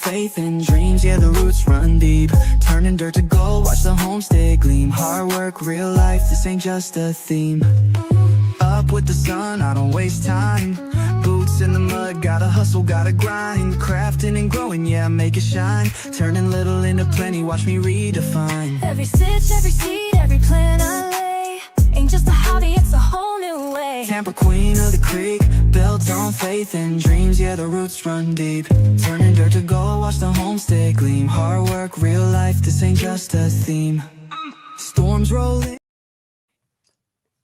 faith in dreams, yeah, the roots run deep. Turning dirt to gold, watch the homestead gleam. Hard work, real life, this ain't just a theme. Up with the sun, I don't waste time. Boots in the mud, gotta hustle, gotta grind. Crafting and growing, yeah, make it shine. Turning little into plenty, watch me redefine. Every stitch, every seed, every plan I lay ain't just a hobby, it's a whole new way. Tampa, queen of the creek, built on faith and dreams, yeah, the roots run deep. Turning dirt to gold, watch the homestead gleam. Hard work, real life, this ain't just a theme. Storms rolling.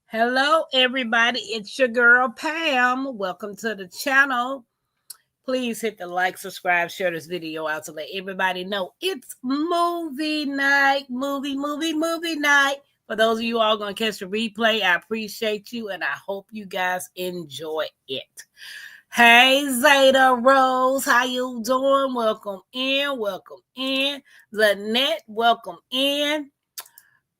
Hello, everybody. It's your girl, Pam. Welcome to the channel. Please hit the like, subscribe, share this video out to let everybody know it's movie night. Movie night. For those of you all going to catch the replay, I appreciate you, and I hope you guys enjoy it. Hey, Zeta Rose, how you doing? Welcome in. Lynette, welcome in.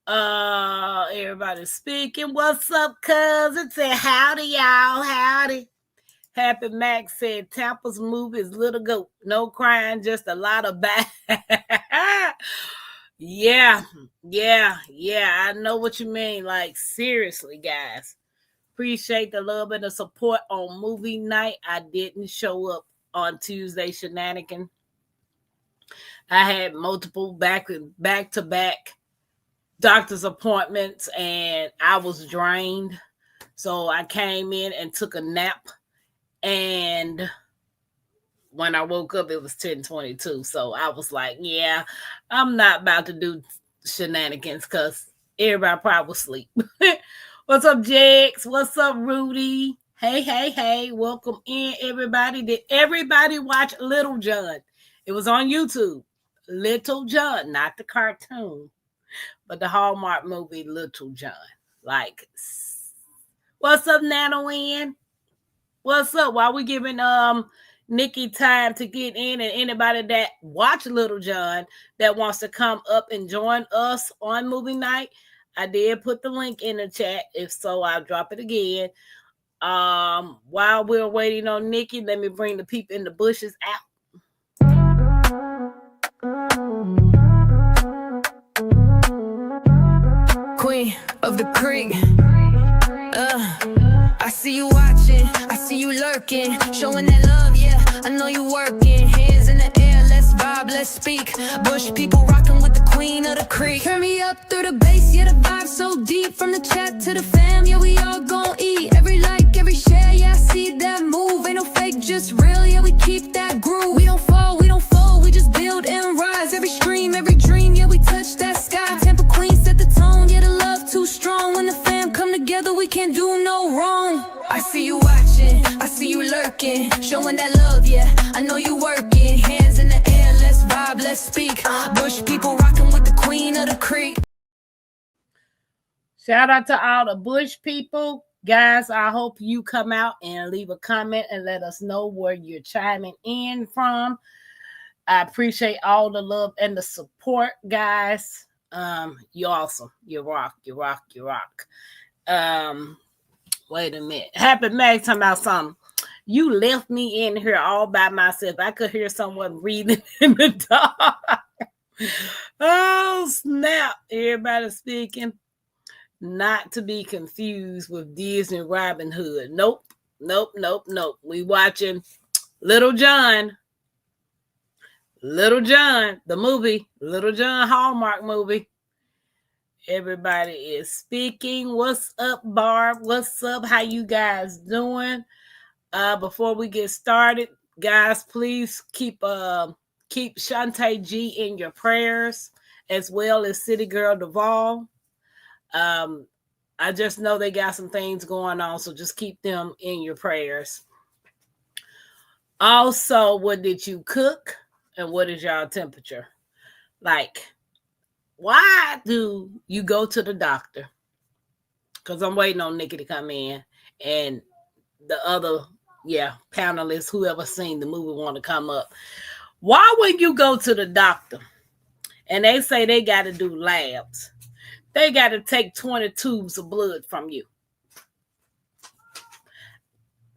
Everybody speaking. What's up, cousin? Say howdy, y'all. Howdy. Happy Max said Tampa's movie is Little Goat. No crying, just a lot of bad. Yeah. I know what you mean. Like, seriously, guys. Appreciate the love and the support on movie night. I didn't show up on Tuesday shenanigan. I had multiple back-to-back doctor's appointments, and I was drained. So I came in and took a nap. And when I woke up, it was 10:22. So I was like, yeah, I'm not about to do shenanigans because everybody probably was asleep. What's up, Jax? What's up, Rudy? Hey. Welcome in, everybody. Did everybody watch Little John? It was on YouTube. Little John, not the cartoon, but the Hallmark movie Little John. Like, what's up, Nano Ann? What's up? While we giving Nikki time to get in, and anybody that watch Little John that wants to come up and join us on movie night, I did put the link in the chat. If so, I'll drop it again. While we're waiting on Nikki, let me bring the people in the bushes out. Queen of the creek. I see you watching, I see you lurking, showing that love, yeah, I know you working. Hands in the air, let's vibe, let's speak. Bush people rocking with the queen of the creek. Turn me up through the bass, yeah, the vibe so deep. From the chat to the fam, yeah, we all gon' eat. Every like, every share, yeah, I see that move. Ain't no fake, just real, yeah, we keep that groove. We don't fall, we just build and rise. Every stream, every dream, yeah, we touch that sky. Tampa queen set the tone, yeah, the love too strong. When the fam come together, we can't do no wrong. I see you watching, I see you lurking, showing that love, yeah, I know you working. Hands in the air, let's vibe, let's speak. Bush people rocking with the queen of the creek. Shout out to all the Bush people. Guys, I hope you come out and leave a comment and let us know where you're chiming in from. I appreciate all the love and the support, guys. You're awesome. You rock. Wait a minute. Happy Max talking about something. You left me in here all by myself. I could hear someone breathing in the dark. Oh, snap. Everybody speaking. Not to be confused with Disney Robin Hood. Nope. We watching Little John. The movie. Little John Hallmark movie. Everybody is speaking. What's up, Barb? What's up? How you guys doing? Before we get started, guys, please keep Shantae G in your prayers, as well as City Girl Duvall. I just know they got some things going on, so just keep them in your prayers. Also, what did you cook, and what is y'all temperature? Like, why do you go to the doctor? Because I'm waiting on Nikki to come in, and the other, panelists, whoever seen the movie, want to come up. Why would you go to the doctor and they say they got to do labs? They got to take 20 tubes of blood from you.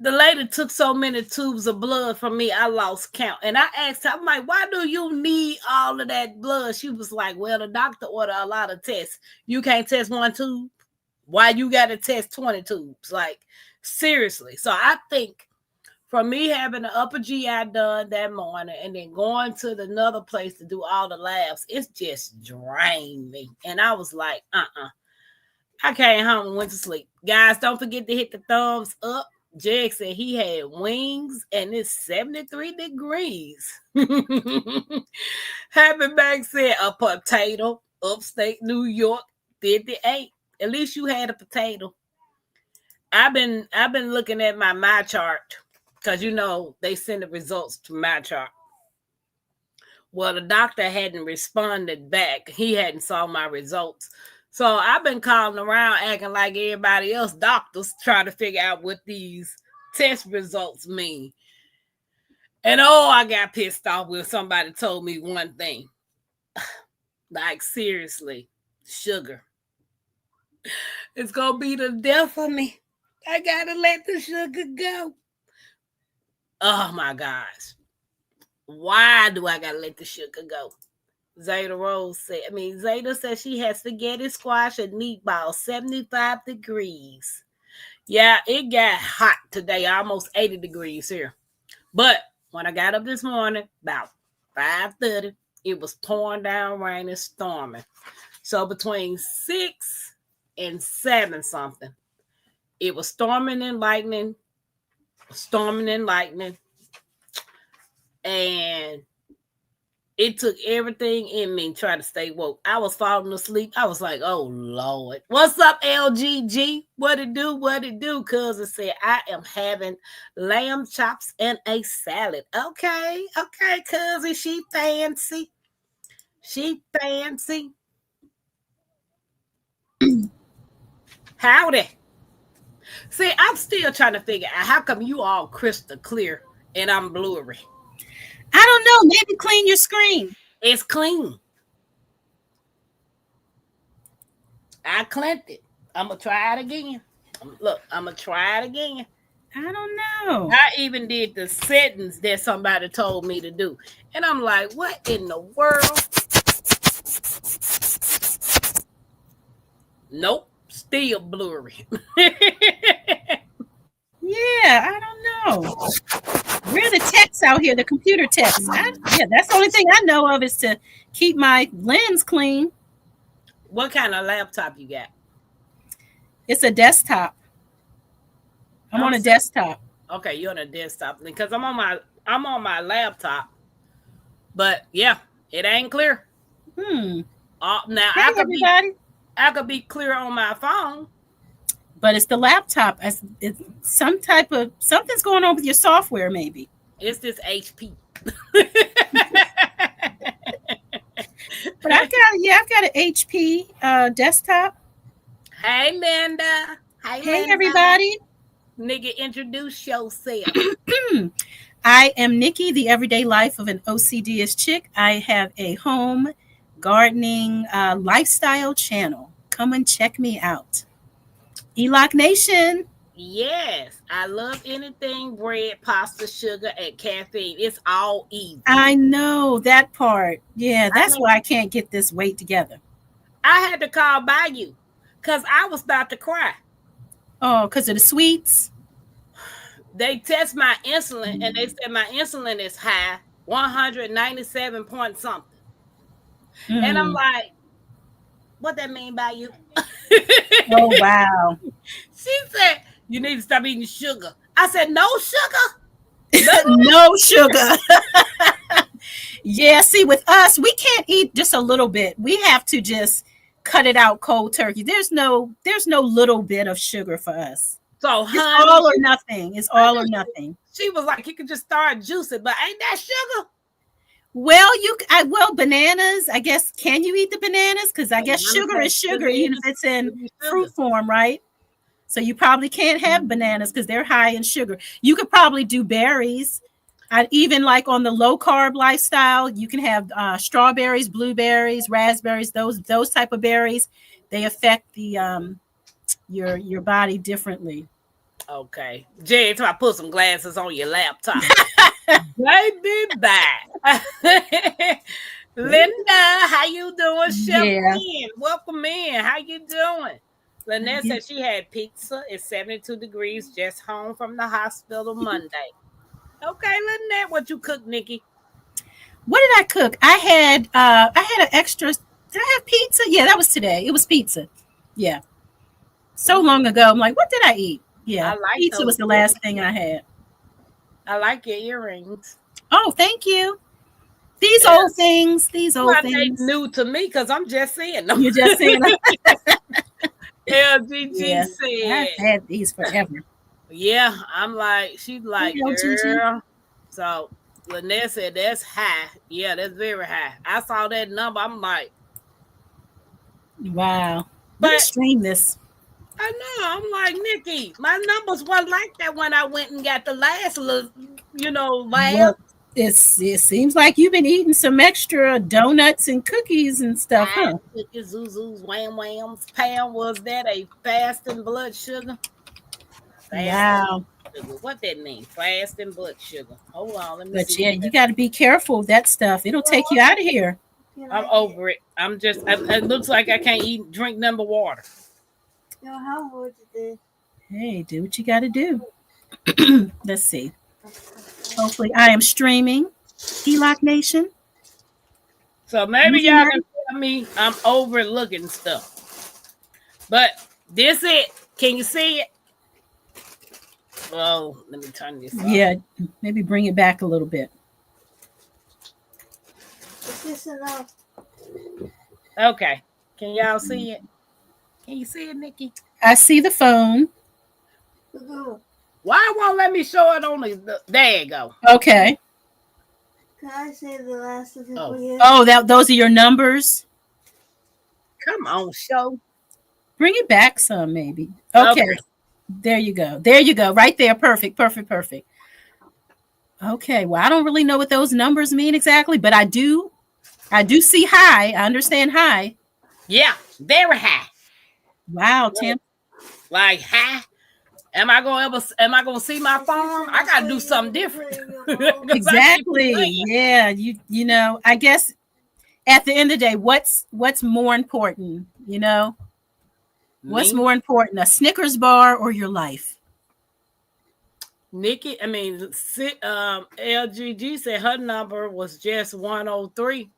The lady took so many tubes of blood from me, I lost count. And I asked her, I'm like, why do you need all of that blood? She was like, well, the doctor ordered a lot of tests. You can't test one tube. Why you got to test 20 tubes? Like, seriously. So I think from me having the upper GI done that morning and then going to another place to do all the labs, it's just drained me. And I was like, I came home and went to sleep. Guys, don't forget to hit the thumbs up. Jeg said he had wings and it's 73 degrees. Happy Bank said a potato, upstate New York, 58. At least you had a potato. I've been looking at my chart because they send the results to my chart. Well, the doctor hadn't responded back. He hadn't saw my results. So I've been calling around acting like everybody else, doctors, trying to figure out what these test results mean. And I got pissed off when somebody told me one thing. Like, seriously, sugar. It's going to be the death of me. I got to let the sugar go. Oh, my gosh. Why do I got to let the sugar go? Zeta said she has spaghetti, squash, and meatballs, 75 degrees. Yeah, it got hot today, almost 80 degrees here. But when I got up this morning, about 5:30, it was pouring down, raining, storming. So between 6 and 7 something, it was storming and lightning, and it took everything in me to try to stay woke. I was falling asleep. I was like, oh, Lord. What's up, LGG? What it do? Cousin said, I am having lamb chops and a salad. Okay, cousin. She fancy. Howdy. See, I'm still trying to figure out how come you all crystal clear and I'm blurry. I don't know. Maybe clean your screen. It's clean. I cleansed it. I'm going to try it again. Look, I'm going to try it again. I don't know. I even did the settings that somebody told me to do. And I'm like, what in the world? Nope. Still blurry. Yeah, I don't know. We're the techs out here, the computer techs. That's the only thing I know of is to keep my lens clean. What kind of laptop you got? It's a desktop. I'm on a desktop. Okay, you're on a desktop because I'm on my laptop. But yeah, it ain't clear. Now hey, I could be clear on my phone. But it's the laptop. It's something's going on with your software, maybe. It's this HP. But I've got an HP desktop. Hey, Linda. Hey, everybody. Nigga, introduce yourself. I am Nikki, the everyday life of an OCD-ish chick. I have a home gardening lifestyle channel. Come and check me out. ELOC Nation. Yes, I love anything bread, pasta, sugar, and caffeine. It's all evil. I know that part. Yeah, that's why I can't get this weight together. I had to call by you because I was about to cry. Oh, because of the sweets? They test my insulin and they said my insulin is high, 197 point something. And I'm like, what that mean by you? Oh, wow. She said, you need to stop eating sugar. I said, no sugar? No sugar. Yeah, see, with us, we can't eat just a little bit. We have to just cut it out cold turkey. There's no little bit of sugar for us. So, it's all or nothing. It's all or nothing. She was like, you can just start juicing, but ain't that sugar? Well, bananas, I guess, can you eat the bananas? Because I guess sugar is sugar, even if it's in fruit form, right? So you probably can't have bananas because they're high in sugar. You could probably do berries. Even like on the low carb lifestyle, you can have strawberries, blueberries, raspberries, those type of berries. They affect the your body differently. Okay. Jay, if I put some glasses on your laptop. Baby, bye. Linda, how you doing? Chef Yeah. Lynn, welcome in. How you doing? Lynette said she had pizza. It's 72 degrees, just home from the hospital Monday. Okay, Lynette, what you cook, Nikki? What did I cook? I had an extra. Did I have pizza? Yeah, that was today. It was pizza. Yeah. So long ago. I'm like, what did I eat? I Yeah. like Pizza those. was the last thing I had. I like your earrings. Oh, thank you. These Yeah. old things. These old Well, they things. new to me because I'm just seeing them. You're just saying. LGG Yeah. I've said, had these forever. yeah, I'm like, she's like, LGG. girl. So Lynette said, that's high. Yeah, that's very high. I saw that number. I'm like, Wow. Let me but stream this. I know. I'm like, Nikki, my numbers weren't like that when I went and got the last little, lab. Well, it seems like you've been eating some extra donuts and cookies and stuff, Pies, huh? cookies, zuzus, wham whams. Pam, was that a fasting blood sugar? Fasting Wow. sugar. What that mean? Fasting blood sugar. Hold on, let me But see. yeah, you got to be careful of that stuff. It'll take you out of here. I'm over it. I'm just. It looks like I can't drink number water. How would this? Hey, do what you got to do. Let's see. Hopefully, I am streaming. Elock Nation. So maybe y'all can tell me I'm overlooking stuff. But this it. Can you see it? Oh, let me turn this off. Yeah, maybe bring it back a little bit. Is this enough? Okay. Can y'all see it? Can you see it, Nikki? I see the phone. Why won't let me show it on the there you go. Okay. Can I say the last of it for you? Oh, those are your numbers. Come on, show. Bring it back some, maybe. Okay. There you go. There you go. Right there. Perfect. Perfect. Perfect. Okay. Well, I don't really know what those numbers mean exactly, but I do see high. I understand high. Yeah, very high. Wow, Tim. Like high. Am I gonna see my farm? I gotta do something different. Exactly. Yeah. You know, I guess at the end of the day, what's more important? You know? What's more important, a Snickers bar or your life? Nikki, LGG said her number was just 103.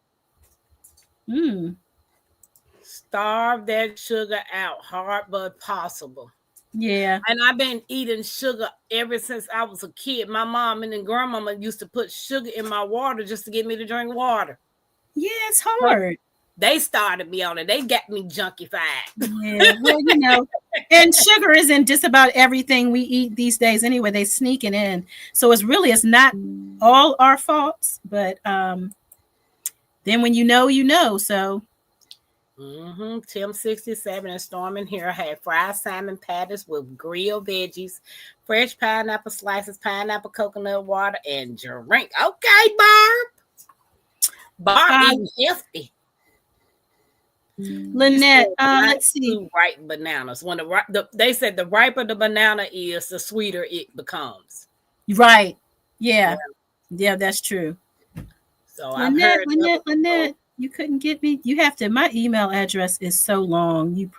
Starve that sugar out, hard but possible. Yeah. And I've been eating sugar ever since I was a kid. My mom and then grandmama used to put sugar in my water just to get me to drink water. Yeah, it's hard. They started me on it. They got me junkified. Yeah, well, you know, and sugar is in just about everything we eat these days anyway. They sneak it in. So it's not all our faults, but then when you know, so. Tim 67 and Storming here had fried salmon patties with grilled veggies, fresh pineapple slices, pineapple coconut water, and drink. Okay, Barb eating healthy. Lynette, let's see. Ripe bananas. When they said the riper the banana is, the sweeter it becomes. Right. Yeah, that's true. So Lynette, you couldn't get me. You have to. My email address is so long.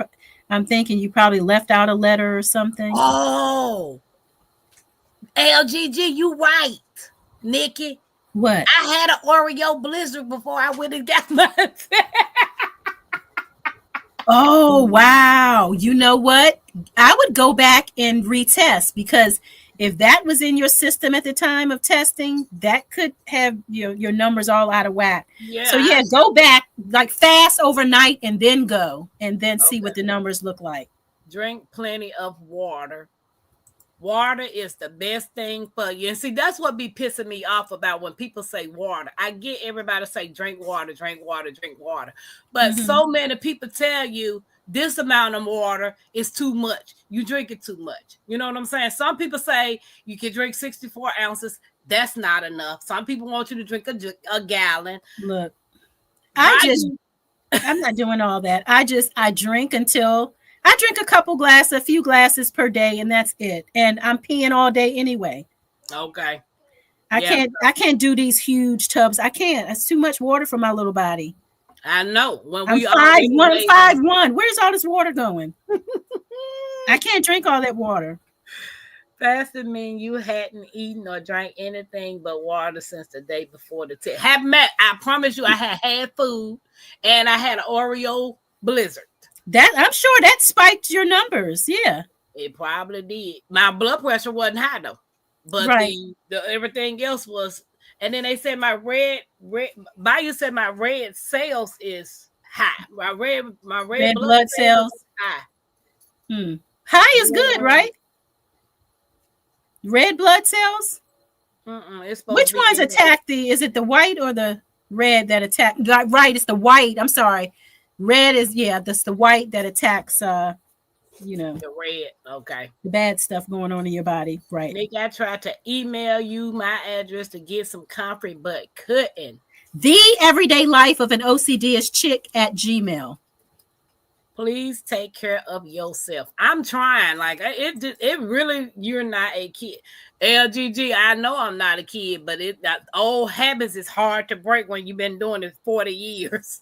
I'm thinking you probably left out a letter or something. Oh, LGG, you right, Nikki. What? I had an Oreo blizzard before I went and got my. Oh, wow. You know what? I would go back and retest, because if that was in your system at the time of testing, that could have your numbers all out of whack. Yeah. So go back, like fast overnight and then go and then see what the numbers look like. Drink plenty of water. Water is the best thing for you. And see, that's what be pissing me off about when people say water. I get everybody say drink water, drink water, drink water. But so many people tell you this amount of water is too much. You drink it too much. You know what I'm saying? Some people say you can drink 64 ounces. That's not enough. Some people want you to drink a gallon. Look, I'm not doing all that. I drink until I drink a few glasses per day, and that's it. And I'm peeing all day anyway. Okay. I can't do these huge tubs. I can't. It's too much water for my little body. I know. When I'm we 5'1", I'm 5'1". Where's all this water going? I can't drink all that water. Fasting mean you hadn't eaten or drank anything but water since the day before the test. I promise you, I had food and I had an Oreo blizzard. That I'm sure that spiked your numbers. Yeah, it probably did. My blood pressure wasn't high though, but right. the everything else was. And then they said my red. Bayou said my red cells is high. My red blood cells high. High is good, right? Red blood cells. Which ones attack the? Is it the white or the red that attack? Right, it's the white. I'm sorry. Red is that's the white that attacks. The red. Okay. The bad stuff going on in your body, right? Nick, I tried to email you my address to get some comfort, but couldn't. The everyday life of an OCD-ish chick at Gmail. Please take care of yourself. I'm trying. Like it really, you're not a kid. LGG, I know I'm not a kid, but old habits is hard to break when you've been doing it 40 years.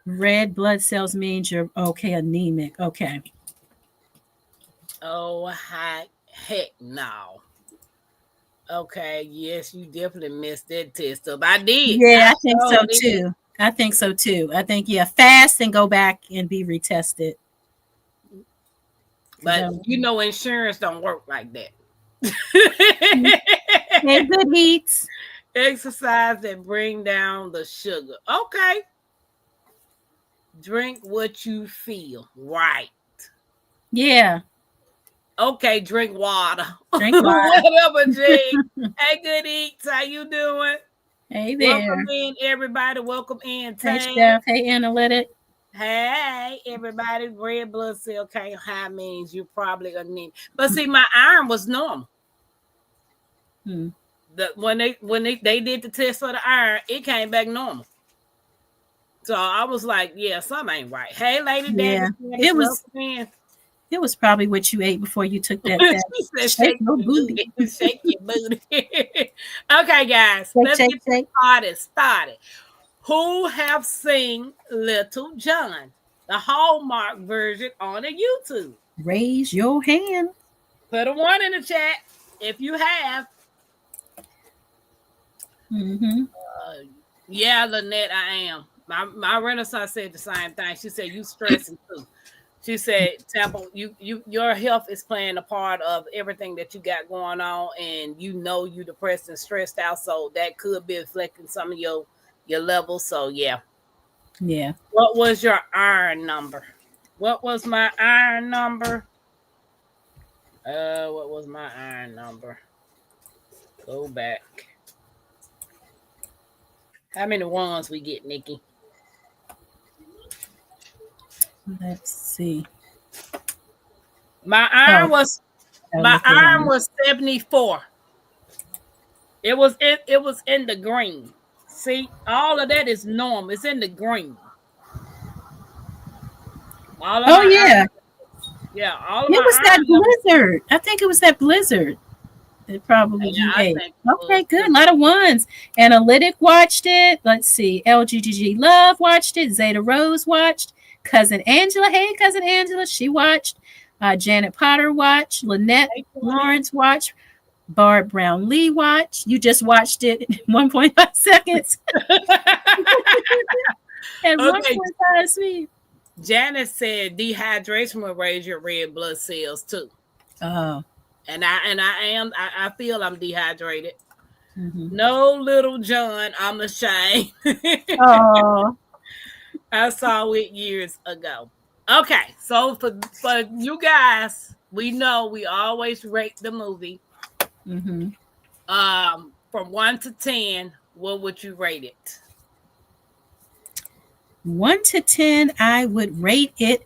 Red blood cells means you're anemic. Okay. Oh, heck no. Okay, yes, you definitely missed that test up. I did. Yeah, I think so too. I think so too. I think fast and go back and be retested. But insurance don't work like that. And good eats. Exercise and bring down the sugar. Okay. Drink what you feel. Right. Yeah. Okay, drink water. Drink water. Whatever, G. Hey, good eats. How you doing? Hey there. Welcome in, everybody. Welcome in. Hey, Steph. Hey, Analytic. Hey, everybody. Red blood cell count high means you're probably anemic. But see, my iron was normal. When they did the test for the iron, it came back normal. So I was like, yeah, something ain't right. Hey, Lady Davis. It was probably what you ate before you took that test. Shake your booty. Shake your booty. Okay, guys. Let's get started. Who have seen Little John, the Hallmark version on the YouTube? Raise your hand. Put a 1 in the chat if you have. Yeah, Lynette, I am. My Renaissance said the same thing. She said you stressing too. She said, Tampa, your health is playing a part of everything that you got going on, and you depressed and stressed out, so that could be reflecting some of your levels. So yeah. What was your iron number? What was my iron number? What was my iron number? Go back. How many ones we get, Nikki? Let's see. My iron was 74. It was in the green. See, all of that is normal. It's in the green. All of yeah. All of it was that blizzard. I think it was that blizzard. It probably Okay, good. A lot of ones. Analytic watched it. Let's see. LGGG Love watched it. Zeta Rose watched. Cousin Angela. Hey, Cousin Angela. She watched. Janet Potter watched. Lynette Lawrence watched. Barb Brown Lee watched. You just watched it in 1.5 seconds. And 1.5 speed. Janet said dehydration will raise your red blood cells too. Oh. And I feel I'm dehydrated. No, Little John, I'm ashamed. Oh. I saw it years ago. Okay, so for you guys, we know we always rate the movie. From 1 to 10, what would you rate it? 1 to 10, I would rate it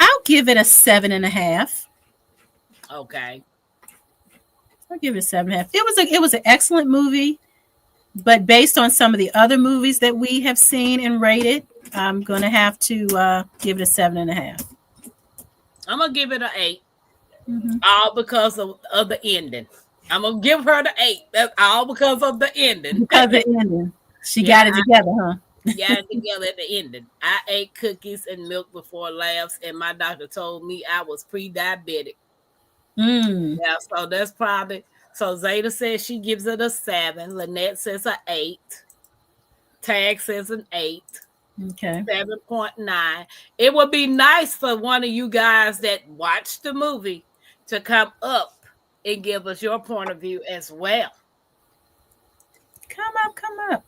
I'll give it a 7.5. Okay. I'll give it a 7.5. It was an excellent movie, but based on some of the other movies that we have seen and rated, I'm gonna have to give it a 7.5. I'm gonna give it an 8. Mm-hmm. All because of the ending. I'm gonna give her the 8. That's all because of the ending. Because of the ending, she Yeah, got it together, huh? got it together at the ending. I ate cookies and milk before laughs, and my doctor told me I was pre-diabetic. Mm. Yeah, so that's probably so. Zeta says she gives it a 7. Lynette says an 8. Tag says an 8. Okay. 7.9. It would be nice for one of you guys that watched the movie to come up and give us your point of view as well. Come up.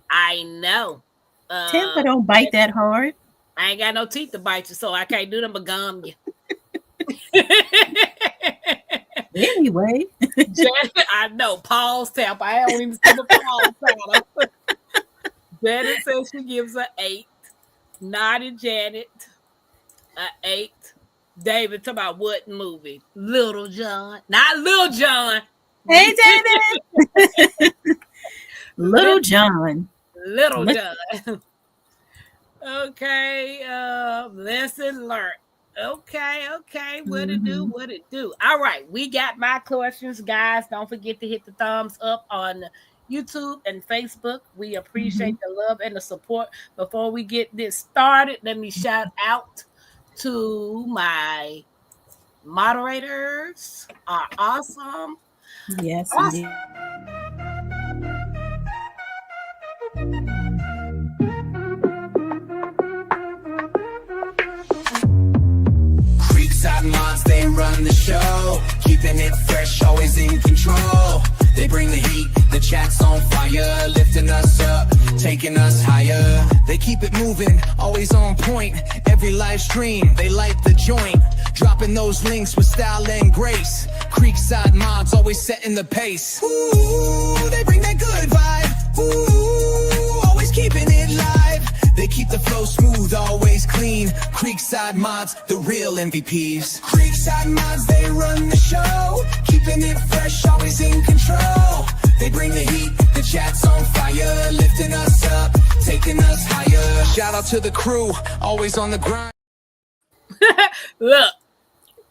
I know. Tampa don't bite that hard. I ain't got no teeth to bite you, so I can't do them but gum you. Anyway. I know. Pause Tampa. I don't even see the pause Tampa. Janet says she gives an 8. Naughty Janet, an 8. David, talk about what movie? Little John. Not Little John. Hey, David. Little John. Little John. Okay. Lesson learned. Okay. What it do? All right. We got my questions, guys. Don't forget to hit the thumbs up on YouTube and Facebook. We appreciate the love and the support. Before we get this started, let me shout out to my moderators. Are awesome. Yes, Awesome. indeed. Creekside mods, they run the show, keeping it fresh, always in control. They bring the heat, the chat's on fire, lifting us up, taking us higher. They keep it moving, always on point. Every live stream, they light the joint, dropping those links with style and grace. Creekside mods, always setting the pace. Ooh, they bring that good vibe. Ooh, always keeping it live. They keep the flow smooth, always clean. Creekside mods, the real MVPs. Creekside mods, they run the show, keeping it fresh, always in control. They bring the heat, the chat's on fire, lifting us up, taking us higher. Shout out to the crew, always on the grind. Look,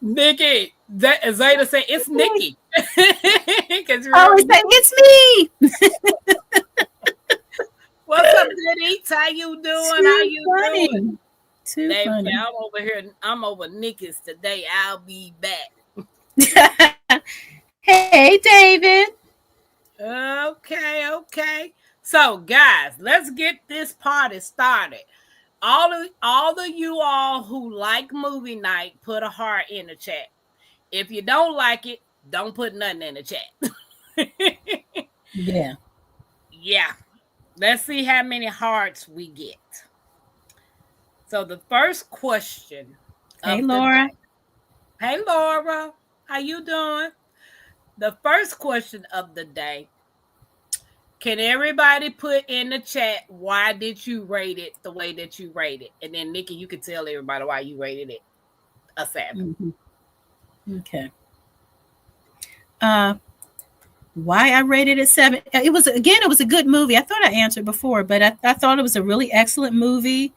Nikki, Zeta say it's Nikki. I always say it's me. What's up, Denise? How you doing? How you doing? Too David, funny. I'm over here. I'm over Nikki's today. I'll be back. Hey, David. Okay. So, guys, let's get this party started. All of you all who like movie night, put a heart in the chat. If you don't like it, don't put nothing in the chat. Yeah. Yeah. Let's see how many hearts we get. So the first question. Hey, Laura. Hey, Laura. How you doing? The first question of the day. Can everybody put in the chat, why did you rate it the way that you rated? And then, Nikki, you can tell everybody why you rated it a 7. Mm-hmm. Okay. Why I rated it 7? It was a good movie. I thought I answered before, but I thought it was a really excellent movie.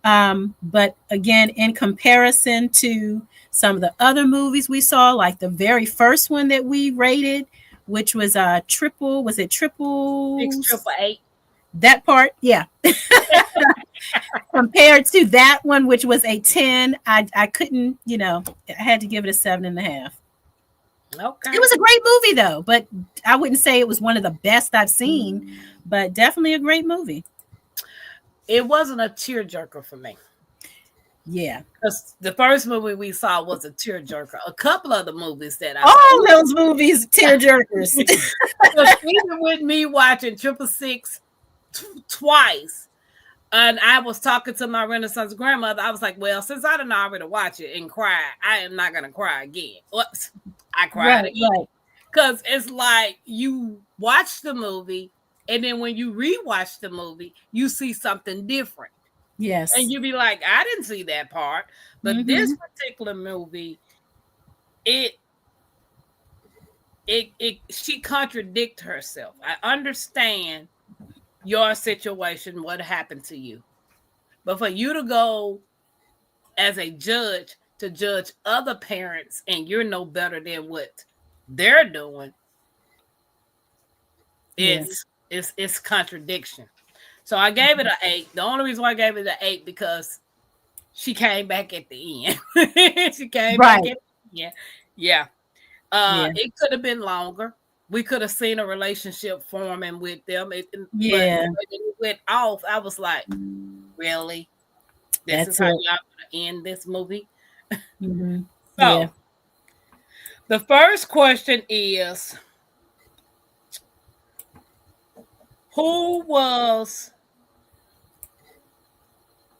But again, in comparison to some of the other movies we saw, like the very first one that we rated, which was triple 688. That part, yeah. Compared to that one, which was a 10, I couldn't, I had to give it a 7.5. Okay. It was a great movie though, but I wouldn't say it was one of the best I've seen, but definitely a great movie. It wasn't a tearjerker for me. Yeah. Because the first movie we saw was a tearjerker. A couple of the movies that I all those movies tearjerkers. Even with me watching 666 twice, and I was talking to my Renaissance grandmother, I was like, well, since I didn't already watch it and cry, I am not going to cry again. Oops. I cried again. Because it's like you watch the movie, and then when you rewatch the movie, you see something different. Yes. And you be like, I didn't see that part. But this particular movie, she contradicted herself. I understand your situation, what happened to you. But for you to go as a judge to judge other parents and you're no better than what they're doing, Yeah. it's contradiction. So I gave it an 8. The only reason why I gave it an 8 because she came back at the end. She came back Right. at the end. Yeah. Yeah. It could have been longer. We could have seen a relationship forming with them. But Yeah. when it went off, I was like, really? This is That's how it. y'all gonna end this movie? Hmm. Yeah. So the first question is, who was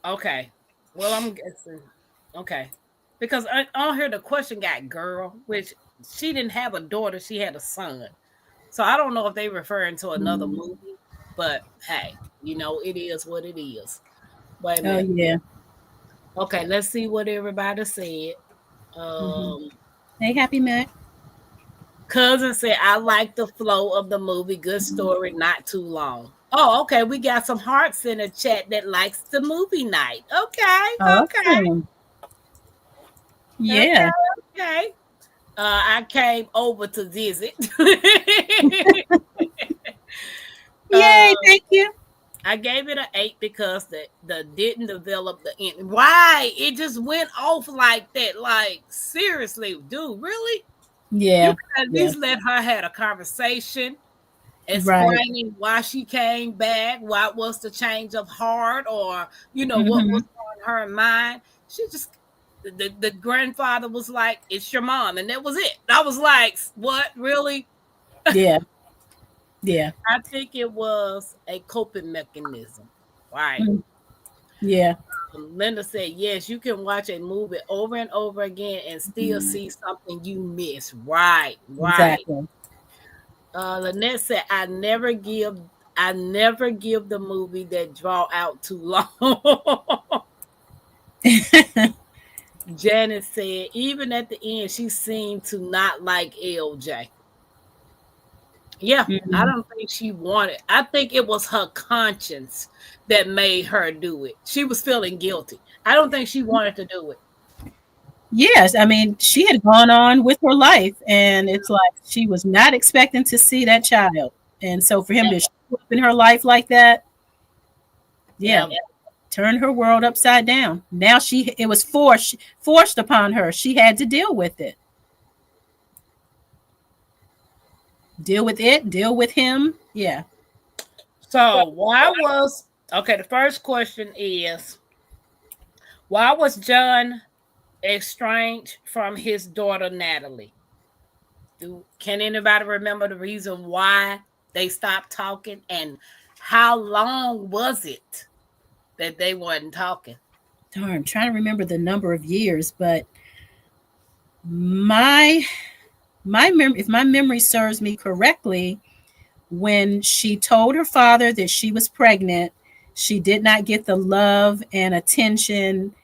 okay? Well, I'm guessing okay. Because on here the question got girl, which she didn't have a daughter, she had a son. So I don't know if they referring to another movie, but hey, it is what it is. Wait a Oh minute. yeah. Okay, let's see what everybody said. Hmm. Um, Hey, Happy Mac. Cousin said, I like the flow of the movie. Good story, not too long. Oh, okay. We got some hearts in the chat that likes the movie night. Okay, okay, Awesome. okay, Yeah. okay. I came over to visit. Yay! uh, Thank you. I gave it an 8 because the didn't develop the end. Why? It just went off like that. Like, seriously, dude, really? You Yeah. could at Yeah. least let her had a conversation Right. explaining why she came back, what was the change of heart, or what Hmm. was on her mind. She just the grandfather was like, "It's your mom," and that was it. I was like, "What, really?" Yeah. Yeah. I think it was a coping mechanism, right? Mm. Yeah. Linda said, "Yes, you can watch a movie over and over again and still see something you miss." Right, right. Exactly. Lynette said, I never give the movie that draw out too long." Janet said, even at the end, she seemed to not like LJ. Yeah, I Mhm. don't think she wanted. I think it was her conscience that made her do it. She was feeling guilty. I don't think she wanted to do it. Yes, I mean, she had gone on with her life, and it's like she was not expecting to see that child. And so for him to show up in her life like that, yeah, Yeah. turned her world upside down. Now it was forced upon her. She had to deal with it. Deal with it, deal with him. Yeah. So why was okay? The first question is, why was John estranged from his daughter Natalie? Can anybody remember the reason why they stopped talking, and how long was it that they wasn't talking? Darn, I'm trying to remember the number of years, but my if my memory serves me correctly, when she told her father that she was pregnant, she did not get the love and attention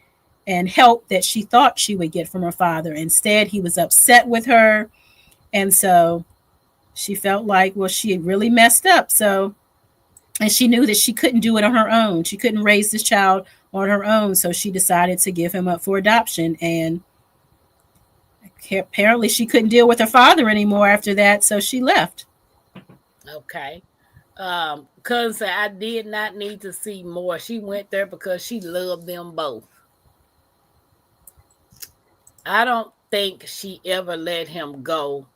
and help that she thought she would get from her father. Instead, he was upset with her. And so she felt like, well, she had really messed up. So, and she knew that she couldn't do it on her own. She couldn't raise this child on her own. So she decided to give him up for adoption. And apparently she couldn't deal with her father anymore after that. So she left. Okay. Cousin said, I did not need to see more. She went there because she loved them both. I don't think she ever let him go.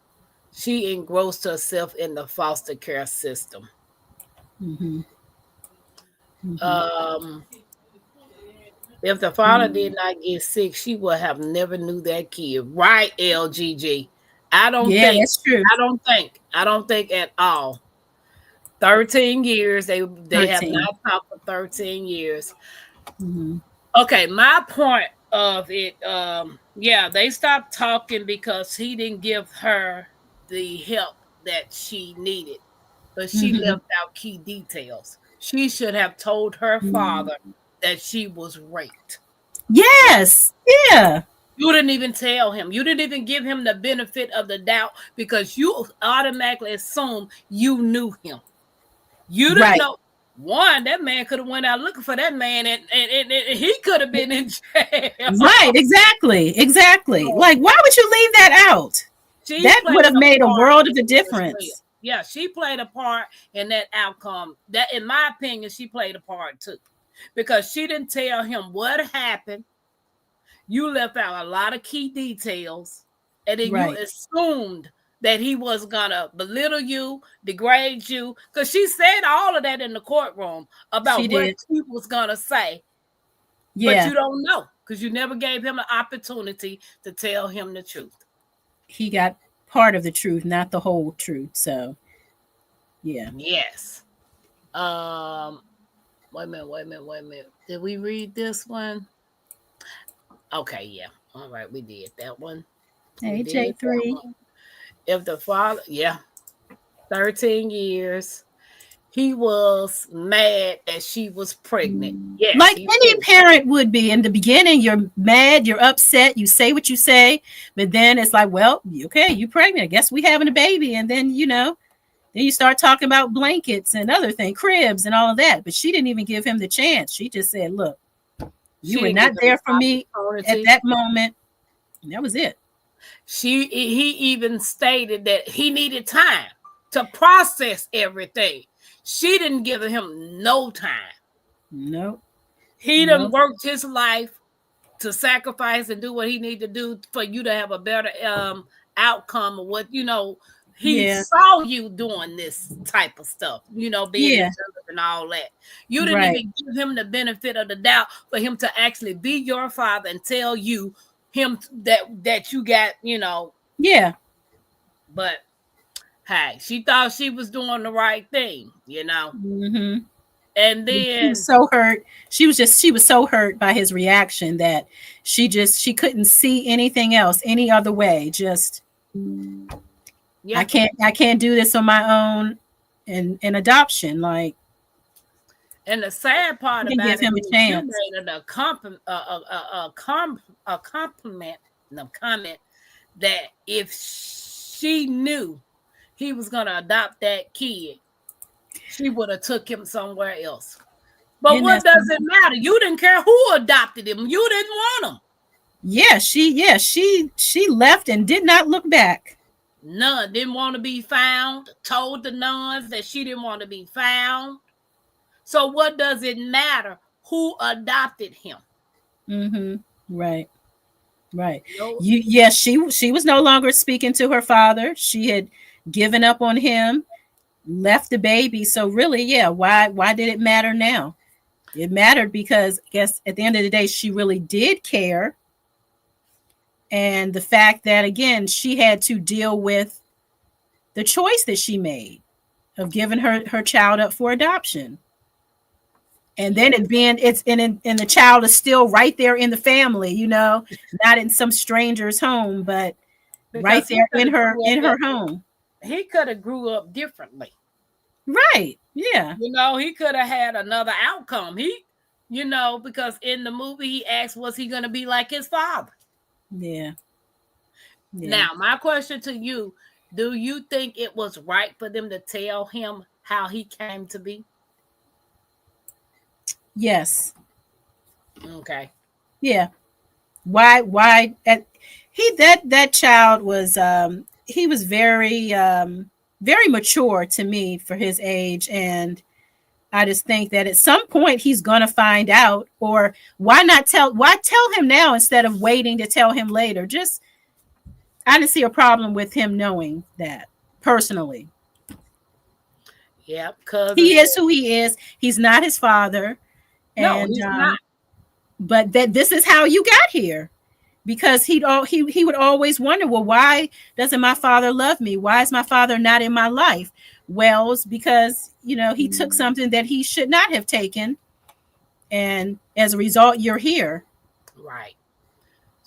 She engrossed herself in the foster care system. Mm-hmm. Mm-hmm. Um, if the father did not get sick, she would have never knew that kid. Right, LGG. I don't Yeah, think. that's true. I don't think at all. 13 years. They have 13. not talked for 13 years. Mm-hmm. Okay, my point of it, yeah, they stopped talking because he didn't give her the help that she needed, but she Mm-hmm. left out key details. She should have told her father that she was raped. Yes. Yeah. You didn't even tell him. You didn't even give him the benefit of the doubt because you automatically assume you knew him. You didn't Right. know. One, that man could have went out looking for that man, and he could have been in jail. Right, exactly. So Like, why would you leave that out? she That would played have a made a part world of in a it as well. difference. Yeah, she played a part in that outcome. That, in my opinion, she played a part too, because she didn't tell him what happened. You left out a lot of key details, and then you Right. assumed that he was gonna belittle you, degrade you, because she said all of that in the courtroom She about what did. he was gonna say, but Yeah. you don't know because you never gave him an opportunity to tell him the truth. He got part of the truth, not the whole truth. So, yeah. Yes. Wait a minute. Did we read this one? Okay, yeah. All right, we did that one. We Hey, did that J3. one. If the father, yeah, 13 years, he was mad that she was pregnant. Yes, Like he any was. parent would be. In the beginning, you're mad, you're upset, you say what you say, but then it's like, well, okay, you pregnant. I guess we having a baby. And then, then you start talking about blankets and other things, cribs and all of that. But she didn't even give him the chance. She just said, look, She you were didn't not give him there for the me at opportunity. that moment. And that was it. He even stated that he needed time to process everything. She didn't give him no time. No, He done no. worked his life to sacrifice and do what he need to do for you to have a better outcome of what he Yeah, saw you doing this type of stuff, being in yeah, church and all that. You didn't right. even give him the benefit of the doubt for him to actually be your father and tell you him that you got, Yeah. but hey, she thought she was doing the right thing, Mm-hmm. and She was then so hurt. She was so hurt by his reaction that she couldn't see anything else any other way. Just yeah. I can't do this on my own in adoption. Like, And the sad part you can about give it him a is you chance. made it a compliment, no comment that if she knew he was gonna adopt that kid, she would have took him somewhere else. But And what that's does it matter? You didn't care who adopted him. You didn't want him. she left and did not look back. None didn't want to be found. Told the nuns that she didn't want to be found. So what does it matter who adopted him? Mm-hmm. Right. Right. No. She was no longer speaking to her father. She had given up on him, left the baby. So really, yeah, why did it matter now? It mattered because I guess at the end of the day, she really did care. And the fact that again, she had to deal with the choice that she made of giving her child up for adoption. And then it being it's and the child is still right there in the family, not in some stranger's home, but right Because there in her home. he could have grew up differently. Right. Yeah. He could have had another outcome. Because in the movie he asked, was he going to be like his father? Yeah. Now, my question to you, do you think it was right for them to tell him how he came to be? Yes. Okay. Yeah. Why that child was he was very very mature to me for his age, and I just think that at some point he's going to find out, or why tell him now instead of waiting to tell him later. Just I didn't see a problem with him knowing that personally. Yeah, because He is who he is. He's not his father, no, and he's not. but that this is how you got here, because he would always wonder, well, why doesn't my father love me? Why is my father not in my life? Well, it's because he took something that he should not have taken, and as a result, you're here. Right.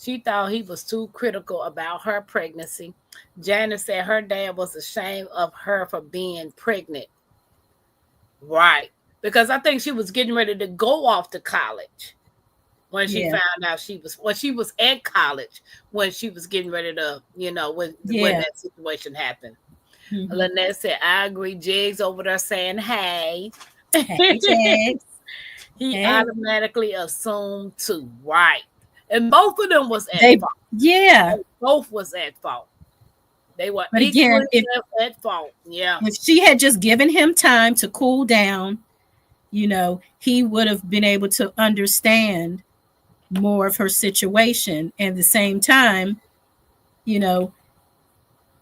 She thought he was too critical about her pregnancy. Janice said her dad was ashamed of her for being pregnant. Right. Because I think she was getting ready to go off to college when she found out she was at college when she was getting ready to, when that situation happened. Mm-hmm. Lynette said, I agree. Jiggs over there saying, hey. Hey, Jags. He Hey. automatically assumed too, right? And both of them was at fault. Yeah. They both was at fault. They were But equally again, if at fault. Yeah. she had just given him time to cool down, he would have been able to understand more of her situation. And at the same time, you know,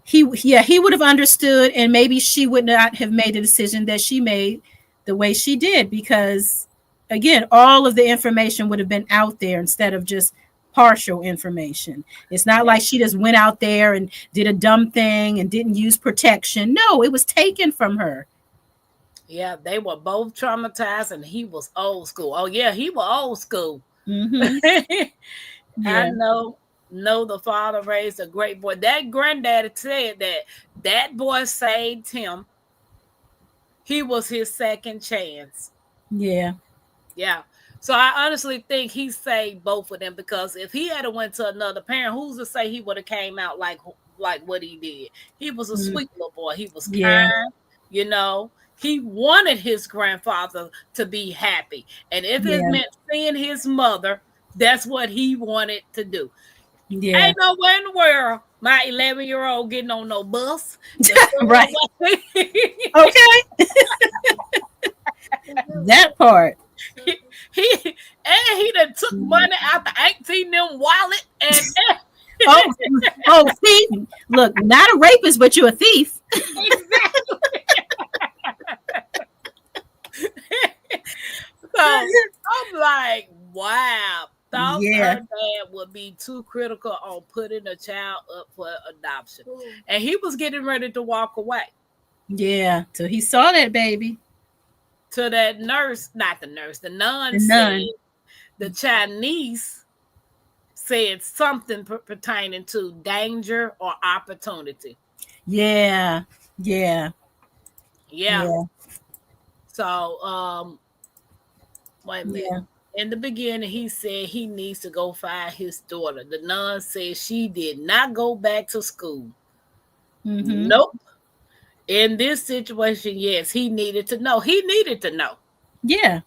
he would have understood, and maybe she would not have made the decision that she made the way she did, because again, all of the information would have been out there instead of just partial information. It's not like she just went out there and did a dumb thing and didn't use protection. No, it was taken from her. Yeah, they were both traumatized, and he was old school. Oh yeah, he was old school. Mm-hmm. I Yeah. know the father raised a great boy. That granddaddy said that boy saved him. He was his second chance. Yeah. Yeah. So I honestly think he saved both of them, because if he had went to another parent, who's to say he would have came out like what he did? He was a sweet little boy. He was Yeah. kind. He wanted his grandfather to be happy. And if it Yeah. meant seeing his mother, that's what he wanted to do. Yeah. Ain't nowhere in the world my 11-year-old getting on no bus. Right. Okay. That part. He done took money out the 18 them wallet and See, look, not a rapist, but you're a thief. exactly. So I'm like, wow. Thought Yeah. her dad would be too critical on putting a child up for adoption. And he was getting ready to walk away. Yeah. So he saw that baby. To that nurse, not the nurse, the nun The said nun. the Chinese said something pertaining to danger or opportunity. Yeah. Yeah. Yeah. So, wait a minute. Yeah. In the beginning, he said he needs to go find his daughter. The nun said she did not go back to school. Mm-hmm. Nope. In this situation, yes, he needed to know. He needed to know. Yeah.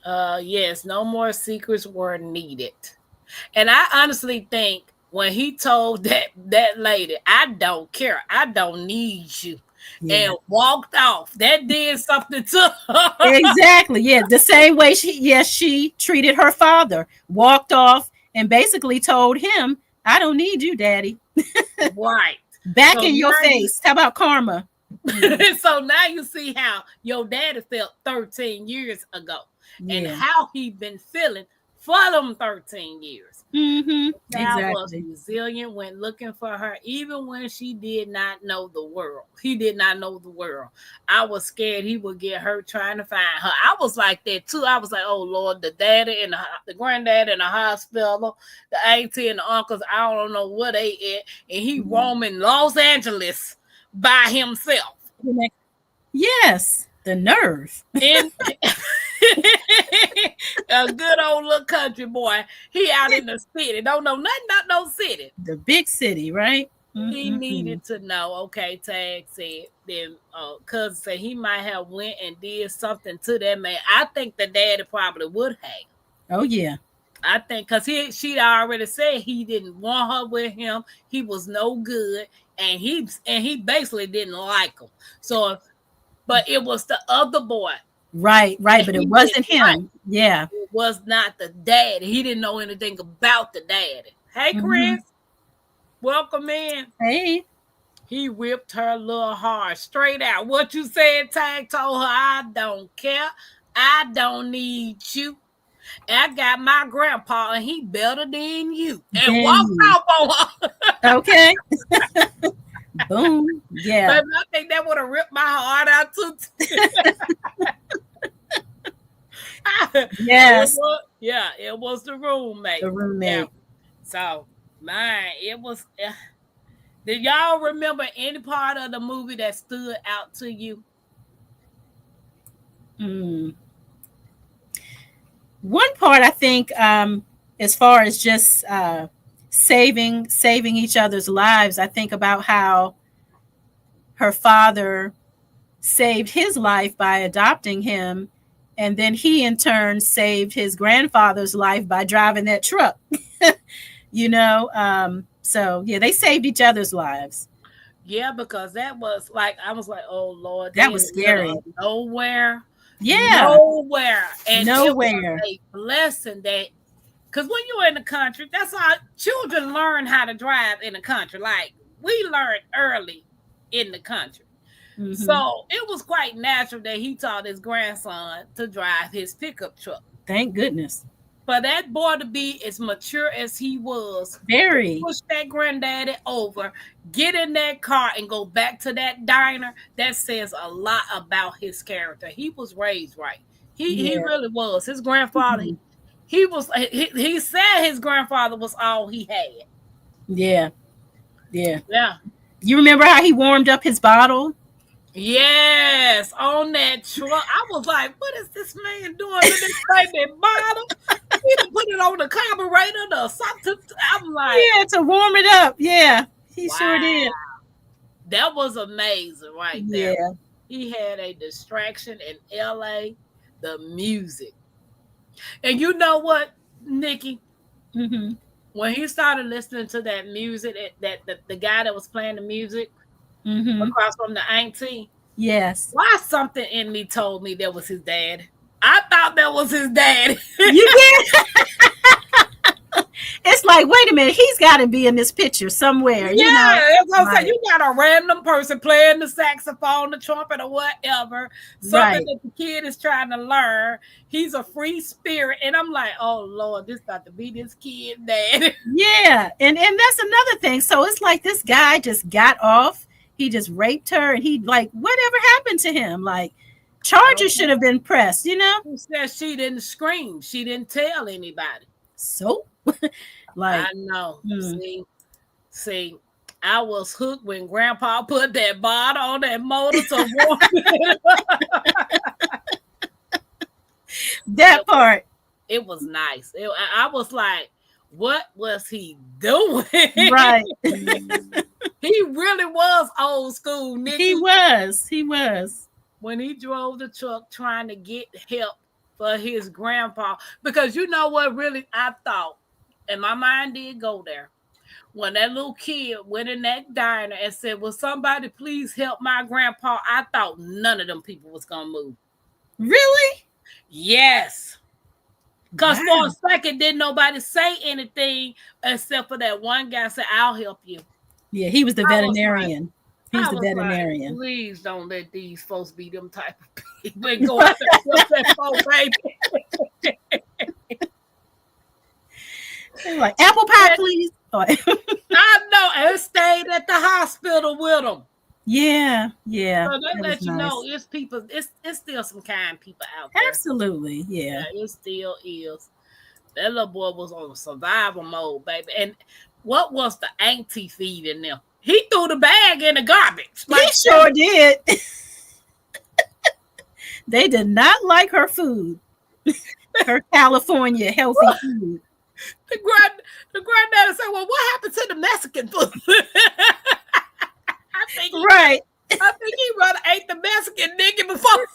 Yes, no more secrets were needed. And I honestly think when he told that lady, I don't care, I don't need you, Yeah. and walked off, that did something to her. Exactly. Yeah. The same way she treated her father, walked off and basically told him, I don't need you, daddy. Right. Back So in your now face. How about karma? So now you see how your daddy felt 13 years ago, and Yeah. how he been feeling for them 13 years. Mm-hmm. Dad was Exactly. resilient, went looking for her, even when she did not know the world. He did not know the world. I was scared he would get hurt trying to find her. I was like that too. I was like, oh Lord, the daddy and the granddad in the hospital, the auntie and the uncles, I don't know where they at, and he roaming Los Angeles by himself. Yes. The nerve. In a good old little country boy. He out in the city. Don't know nothing about no city. The big city, right? He needed to know. Okay, Tag said. Then cousin said he might have went and did something to that man. I think the daddy probably would have. Oh yeah. I think because she'd already said he didn't want her with him. He was no good, and he basically didn't like him. So, but it was the other boy. Right. But it wasn't him. Like. Yeah. It was not the daddy. He didn't know anything about the daddy. Hey, Chris. Welcome in. Hey. He whipped her a little hard, straight out. What you said, Tag told her, I don't care. I don't need you. I got my grandpa, and he better than you. And walked off on her. Okay. Boom. Yeah. Baby, I think that would have ripped my heart out too. Yes. It was the roommate. The roommate. Yeah. So, man, it was. Did y'all remember any part of the movie that stood out to you? One part, I think, as far as just saving each other's lives, I think about how her father saved his life by adopting him, and then he in turn saved his grandfather's life by driving that truck. So yeah, they saved each other's lives. Yeah, because that was like, I was like, oh Lord, That they was in the middle scary. of nowhere. Yeah, Nowhere. And it was nowhere. a blessing that, because when you're in the country, that's how children learn how to drive in the country. Like, we learned early in the country. Mhm. So it was quite natural that he taught his grandson to drive his pickup truck. Thank goodness. For that boy to be as mature as he was, Very. push that granddaddy over, get in that car and go back to that diner, that says a lot about his character. He was raised right. He Yeah. really was. His grandfather, Mhm. he said his grandfather was all he had. Yeah. Yeah. Yeah. You remember how he warmed up his bottle? Yes, on that truck. I was like, what is this man doing to this baby bottle? He done put it on the carburetor or something. I'm like, Yeah, to warm it up. Yeah, he sure wow. did. That was amazing right there. Yeah. He had a distraction in LA, the music. And you know what, Nikki? Mm-hmm. When he started listening to that music, the guy that was playing the music Mm-hmm. across from the auntie, Yes. why something in me told me that was his dad? I thought that was his dad. You did? It's like, wait a minute, he's got to be in this picture somewhere. Yeah, that's what I'm saying. Right. You got a random person playing the saxophone, the trumpet, or whatever, something Right. that the kid is trying to learn. He's a free spirit, and I'm like, oh Lord, this got to be this kid, dad. Yeah, and that's another thing. So it's like this guy just got off. He just raped her, and he like, whatever happened to him? Like, charges should have been pressed. He said she didn't scream, she didn't tell anybody. So, like, I know. See, I was hooked when Grandpa put that bottle on that motor to warm it up. That part. It was nice. I was like, what was he doing? Right. He really was old school, Nikki. He was. When he drove the truck trying to get help for his grandpa. Because you know what really I thought, and my mind did go there. When that little kid went in that diner and said, will somebody please help my grandpa? I thought none of them people was going to move. Really? Yes. Because Wow. for a second, didn't nobody say anything except for that one guy said, I'll help you. Yeah, he was the veterinarian. I He's the was like, veterinarian. please don't let these folks be them type of people and go out there and help that poor baby. They were like, apple pie, please. Oh, I know, and stayed at the hospital with them. yeah. So they that let was you nice. know it's people, it's still some kind people out there. Absolutely, yeah. Yeah, it still is. That little boy was on survival mode, baby. And what was the auntie feeding them? He threw the bag in the garbage. He sure did. They did not like her food. Her California healthy food. The granddaddy said, well, what happened to the Mexican food? I think he rather ate the Mexican nigga before.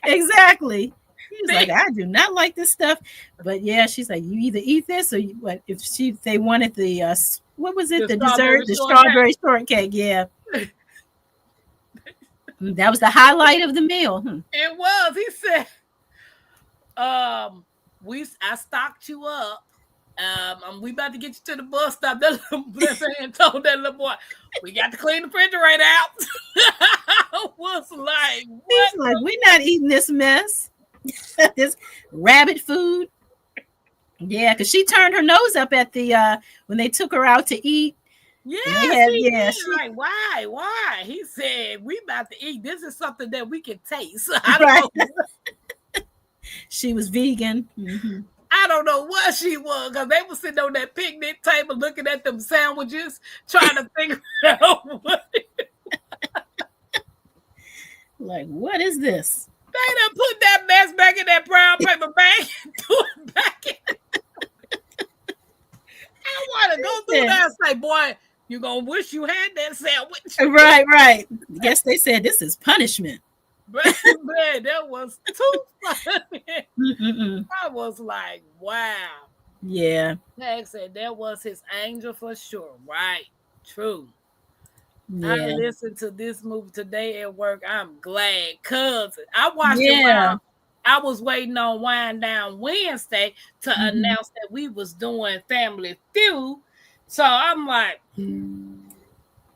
Exactly. He was like, I do not like this stuff. But yeah, she's like, you either eat this or you, what? If they wanted the what was it? The dessert, the strawberry shortcake. Yeah. That was the highlight of the meal. It was. He said, I stocked you up. We about to get you to the bus stop. That little man told that little boy, we got to clean the refrigerator out. I was like, what? He's like, we're not eating this mess. This rabbit food. Yeah, because she turned her nose up at the when they took her out to eat. Yeah, like, why? He said, we about to eat. This is something that we can taste. I don't know. She was vegan. Mm-hmm. I don't know what she was, because they were sitting on that picnic table looking at them sandwiches, trying to figure out what. Like, what is this? They done put that mess back in that brown paper bag and threw it back in. I want to go through that and say, boy, you're going to wish you had that sandwich. Right. guess they said this is punishment. Man, that was too funny. Mm-mm-mm. I was like, wow. Yeah. Tag said that was his angel for sure. Right. True. I Yeah. listened to this movie today at work. I'm glad, cuz I watched it Yeah. while I was waiting on Wind Down Wednesday to announce that we was doing Family Feud. So I'm like,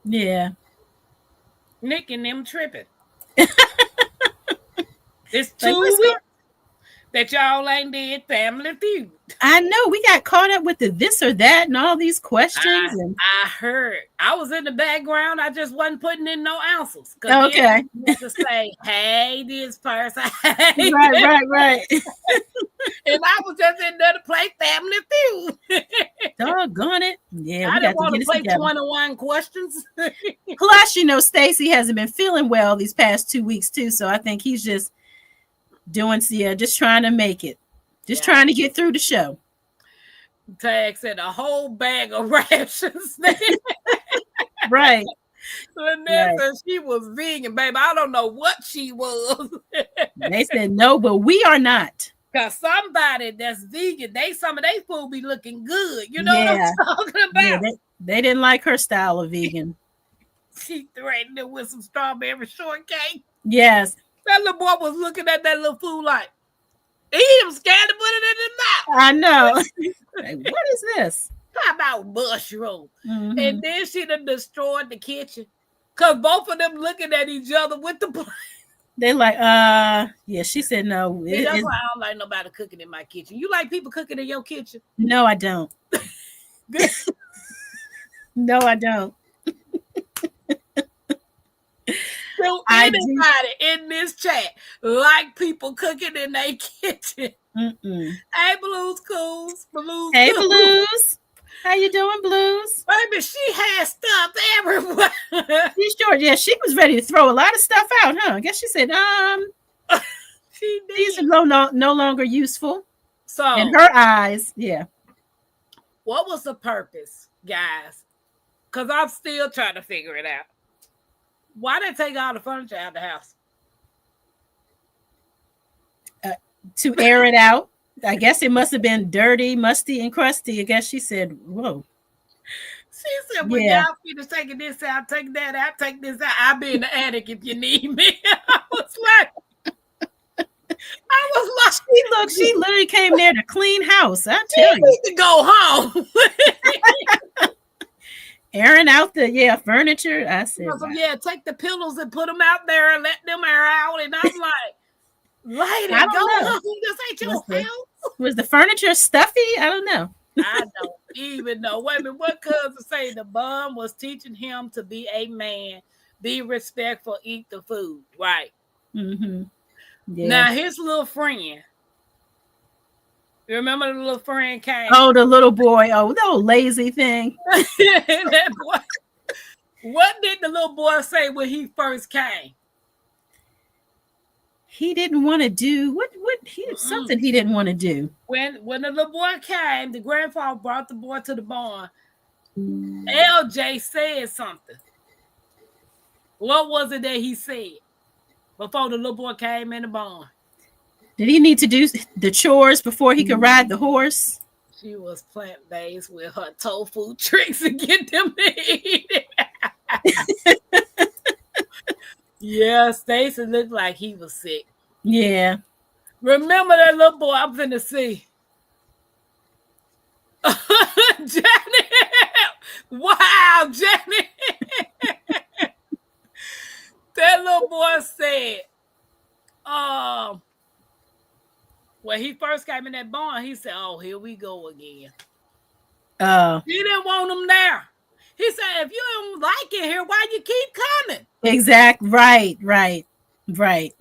Yeah. Nick and them tripping. It's Like, 2 weeks that y'all ain't did Family Feud. I know we got caught up with the this or that and all these questions. I heard. I was in the background. I just wasn't putting in no answers. Okay. You had to say, hey, this person. Hey, Right. and I was just in there to play Family Feud. Doggone it. Yeah, I we didn't got to want get to it play together. 21 questions. Plus, Stacy hasn't been feeling well these past 2 weeks too. So I think he's just just trying to make it. Just trying to get through the show. Tag said a whole bag of rations. Right. Vanessa, she was vegan, baby. I don't know what she was. They said no, but we are not. Because somebody that's vegan, some of their food be looking good. You know what Yeah. I'm talking about? Yeah, they didn't like her style of vegan. She threatened it with some strawberry shortcake. Yes. That little boy was looking at that little food like, he was scared to put it in his mouth. I know. Like, what is this? How about mushroom? Mhm. And then she done destroyed the kitchen. Because both of them looking at each other with the plate. They like, yeah, she said no. That's why I don't like nobody cooking in my kitchen. You like people cooking in your kitchen? No, I don't. No, I don't. So anybody in this chat like people cooking in their kitchen? Mm-mm. Hey, Blues Cools. Blues Hey, Cools. Blues. How you doing, Blues? Baby, she had stuff everywhere. She's sure. Yeah, she was ready to throw a lot of stuff out, huh? I guess she said, She did. these are no longer useful. So in her eyes, yeah. what was the purpose, guys? Because I'm still trying to figure it out. Why did they take all the furniture out of the house? To air it out. I guess it must have been dirty, musty, and crusty. I guess she said, whoa. She said, well, y'all finish taking this out, take that out, take this out. I'll be in the attic if you need me. I was like, she literally came there to clean house. I tell you. Need to go home. Airing out the furniture. I said, so, take the pillows and put them out there and let them air out. And I'm like, lady, I don't know. This ain't your house. Was the furniture stuffy? I don't know. I don't even know. Wait a minute, what cousin say? The bum was teaching him to be a man, be respectful, eat the food. Right. Mm-hmm. Yeah. Now his little friend. You remember the little friend came? Oh, the little boy. Oh, that old lazy thing. That boy. What did the little boy say when he first came? He didn't want to do something he didn't want to do. When the little boy came, the grandfather brought the boy to the barn. LJ said something. What was it that he said before the little boy came in the barn? Did he need to do the chores before he could ride the horse? She was plant-based with her tofu tricks to get them to eat it. Yeah, Stacy looked like he was sick. Yeah. Remember that little boy? I'm finna see. Janet. Wow, Janet. That little boy said, when he first came in that barn, he said, oh, here we go again. He didn't want him there. He said, if you don't like it here, why you keep coming? Exactly. Right.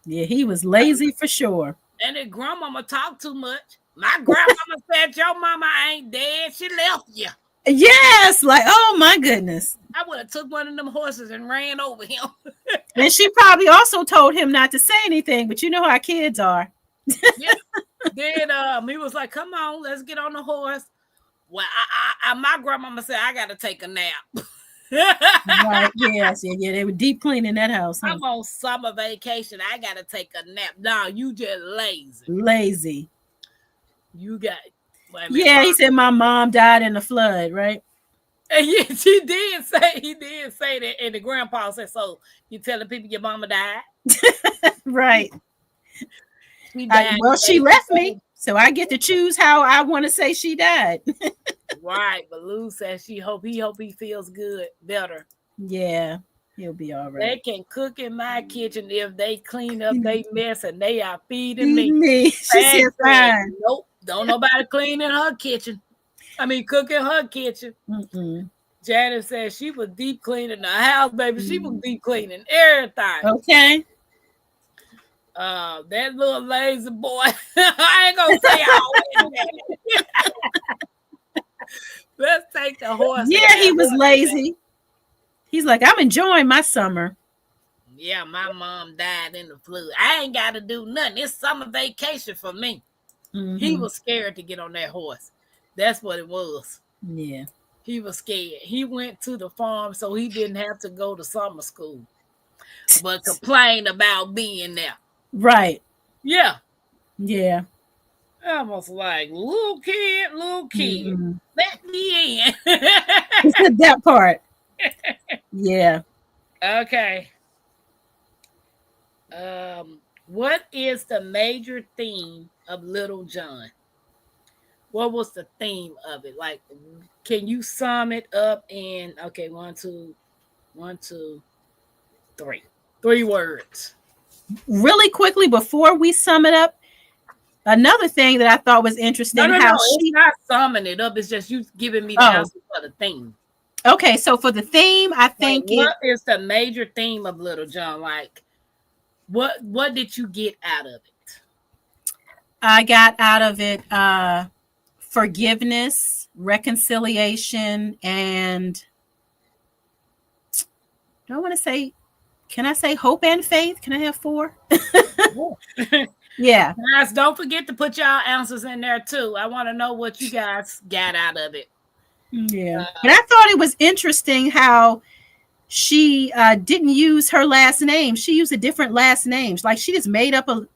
Yeah, he was lazy for sure. And his grandmama talked too much. My grandmama said, your mama ain't dead. She left you. Yes, like, oh my goodness. I would have took one of them horses and ran over him. And she probably also told him not to say anything, but you know how kids are. Yeah. Then he was like, come on, let's get on the horse. Well, my grandmama said, I got to take a nap. Right. Yes. Yeah. They were deep cleaning that house. Huh? I'm on summer vacation. I gotta take a nap. No, you just lazy. Lazy. You got wait a minute, Yeah. mom. He said my mom died in the flood. Right. And yeah, he did say that, and the grandpa said, "So you telling people your mama died? Right. She died Well, the she day left before." me, so I get to choose how I want to say she died. Right, but Lou says he hope he feels good, better. Yeah. He'll be all They right. can cook in my kitchen if they clean up they mess and they are feeding Feed me. me. She Peg said said, fine. nope, don't nobody clean in her kitchen. I mean, cook in her kitchen. Mm-mm. Janet said she was deep cleaning the house, baby. She was deep cleaning everything. Okay. That little lazy boy. I ain't gonna say all that. Let's take the horse. Yeah, he was lazy. He's like, I'm enjoying my summer. Yeah, my mom died in the flood. I ain't got to do nothing. It's summer vacation for me. Mm-hmm. He was scared to get on that horse. That's what it was. Yeah. He was scared. He went to the farm so he didn't have to go to summer school, but complained about being there. Right. Yeah. Yeah. Almost like little kid, Mm-hmm. let me in. That part. Yeah. Okay. What is the major theme of Little John? What was the theme of it? Like, can you sum it up in okay, 3 words. Really quickly before we sum it up, another thing that I thought was interesting No. how It's not summing it up. It's just you giving me the answer for the theme. Okay, so for the theme, I think what is the major theme of Little John? Like, what did you get out of it? I got out of it forgiveness, reconciliation, and do I want to say, can I say hope and faith? Can I have 4? Yeah. Guys, don't forget to put y'all answers in there too. I want to know what you guys got out of it. Yeah. But I thought it was interesting how she didn't use her last name. She used a different last name. Like she just made up a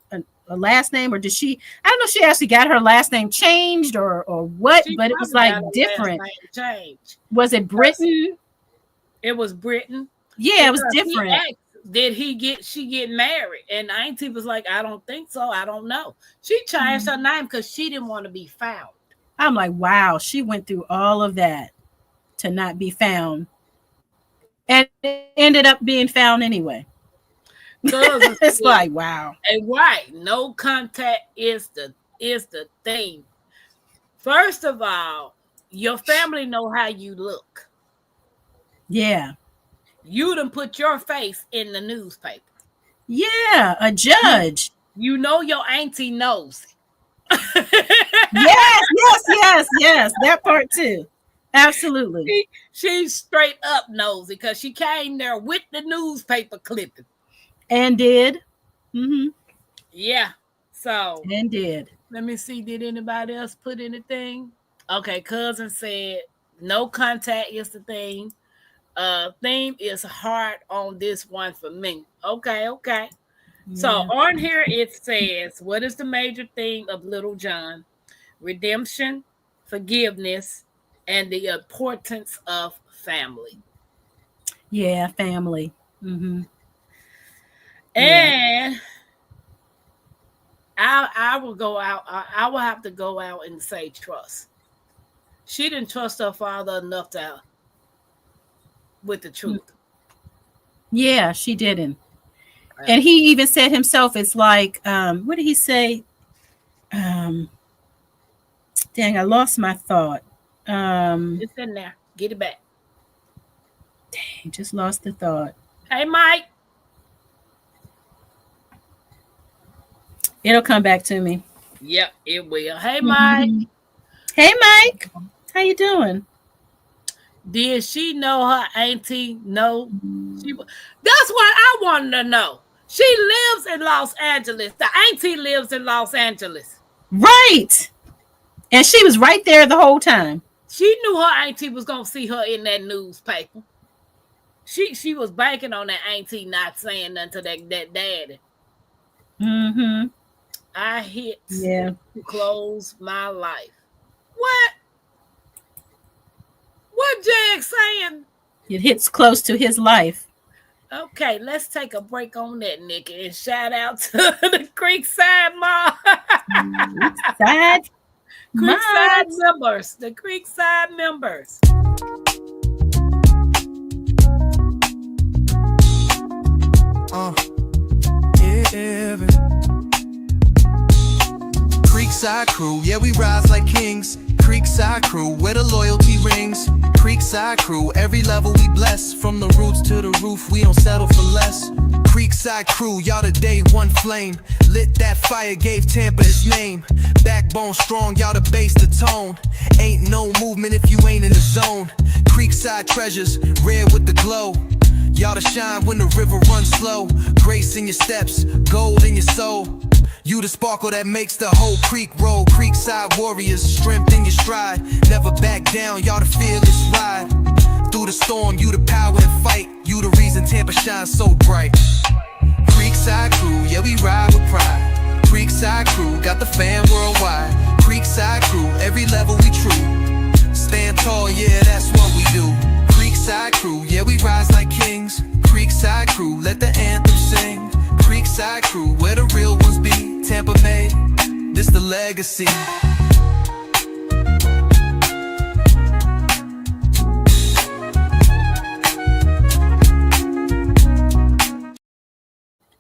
last name, or did she? I don't know if she actually got her last name changed or what, but it was like different. Change. Was it Britain? It was Britain. Yeah, it was different. Did she get married? And Auntie was like, I don't think so. I don't know. She changed her name because she didn't want to be found. I'm like, wow, she went through all of that to not be found. And it ended up being found anyway. It's like, wow. And right, no contact is the thing. First of all, your family know how you look. Yeah. You done put your face in the newspaper. Yeah, a judge. You know your auntie knows. Yes. That part too. Absolutely. She's straight up nosy because she came there with the newspaper clipping. And did. Mm-hmm. Yeah. So. And did. Let me see. Did anybody else put anything? Okay. Cousin said no contact is the thing. Theme is hard on this one for me. Okay. Yeah. So on here it says, what is the major theme of Little John? Redemption, forgiveness, and the importance of family. Yeah, family. Mm-hmm. And I will go out. I will have to go out and say trust. She didn't trust her father enough to with the truth. Yeah, she didn't. And he even said himself, it's like, what did he say? Dang, I lost my thought. It's in there. Get it back. Dang, just lost the thought. Hey, Mike. It'll come back to me. Yep, it will. Hey, Mike. Hey, Mike. How you doing? Did she know her auntie? No. That's what I wanted to know. She lives in Los Angeles. The auntie lives in Los Angeles. Right. And she was right there the whole time. She knew her auntie was going to see her in that newspaper. She was banking on that auntie not saying nothing to that daddy. Mm-hmm. I hit Yeah. to close my life. What? What Jag saying? It hits close to his life. Okay, let's take a break on that, Nikki, and shout out to the Creekside Mall. Sad. Creekside members. The Creekside members. Yeah. Creekside crew, yeah, we rise like kings. Creekside crew, where the loyalty rings. Creekside crew, every level we bless. From the roots to the roof, we don't settle for less. Creekside crew, y'all the day one flame. Lit that fire, gave Tampa its name. Backbone strong, y'all the base, the tone. Ain't no movement if you ain't in the zone. Creekside treasures, red with the glow. Y'all to shine when the river runs slow. Grace in your steps, gold in your soul. You the sparkle that makes the whole creek roll. Creekside warriors, strength in your stride. Never back down, y'all the fearless ride. Through the storm, you the power and fight. You the reason Tampa shines so bright. Creekside crew, yeah, we ride with pride. Creekside crew, got the fam worldwide. Creekside crew, every level we true. Stand tall, yeah, that's what we do. Creekside crew, yeah, we rise like kings. Creekside crew, let the anthem sing. Creekside crew, where the real ones be. Tampa made, this the legacy.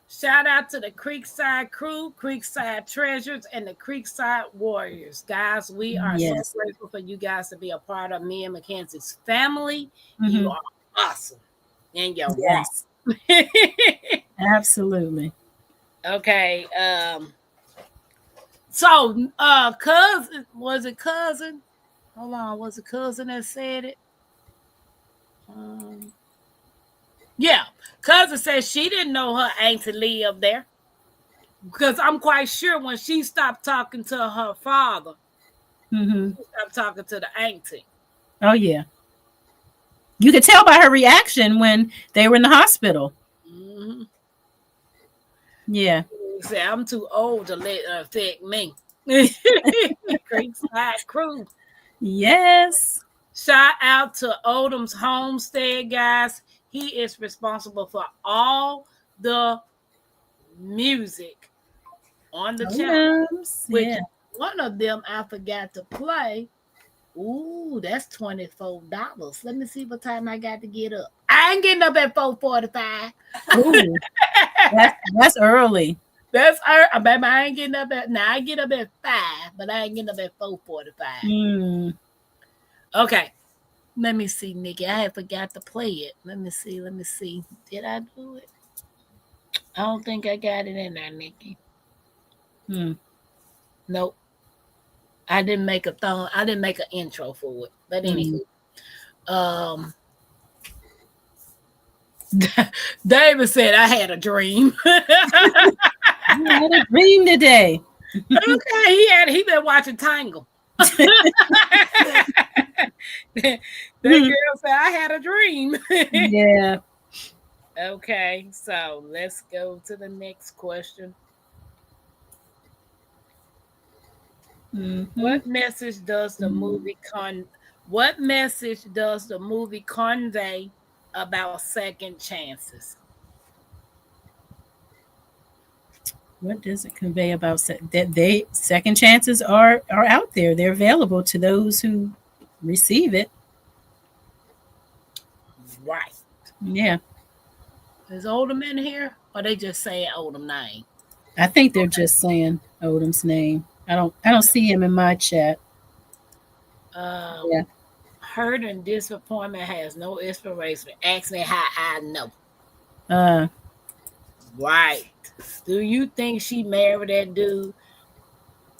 Shout out to the Creekside crew, Creekside treasures, and the Creekside warriors. Guys, we are so grateful for you guys to be a part of me and Mackenzie's family. Mm-hmm. You are awesome. And you're yes. Absolutely. Okay. So cousin, was it cousin? Hold on, was it cousin that said it? Yeah, cousin said she didn't know her auntie lived there. Because I'm quite sure when she stopped talking to her father, she stopped talking to the auntie. Oh yeah. You could tell by her reaction when they were in the hospital. Mm-hmm. Yeah. She said, I'm too old to let it affect me. Creekside crew. Yes. Shout out to Odom's Homestead, guys. He is responsible for all the music on the channel. Which one of them I forgot to play. Ooh, that's $24. Let me see what time I got to get up. I ain't getting up at 4:45. Ooh, that's early. That's baby. I ain't getting up at now. I get up at 5, but I ain't getting up at 4:45. Okay. Let me see, Nikki. I had forgot to play it. Let me see. Did I do it? I don't think I got it in there, Nikki. Nope. I didn't make an intro for it. But anyway. David said I had a dream. I had a dream today. Okay, he been watching Tangle. That girl said I had a dream. Yeah. Okay, so let's go to the next question. What message does the movie convey about second chances? What does it convey about that second chances are out there? They're available to those who receive it. Right. Yeah. Is Odom in here? Or they just saying Odom name? I think they're just saying Odom's name. I don't see him in my chat. Hurt and disappointment has no inspiration. Ask me how I know. Right. Do you think she married that dude?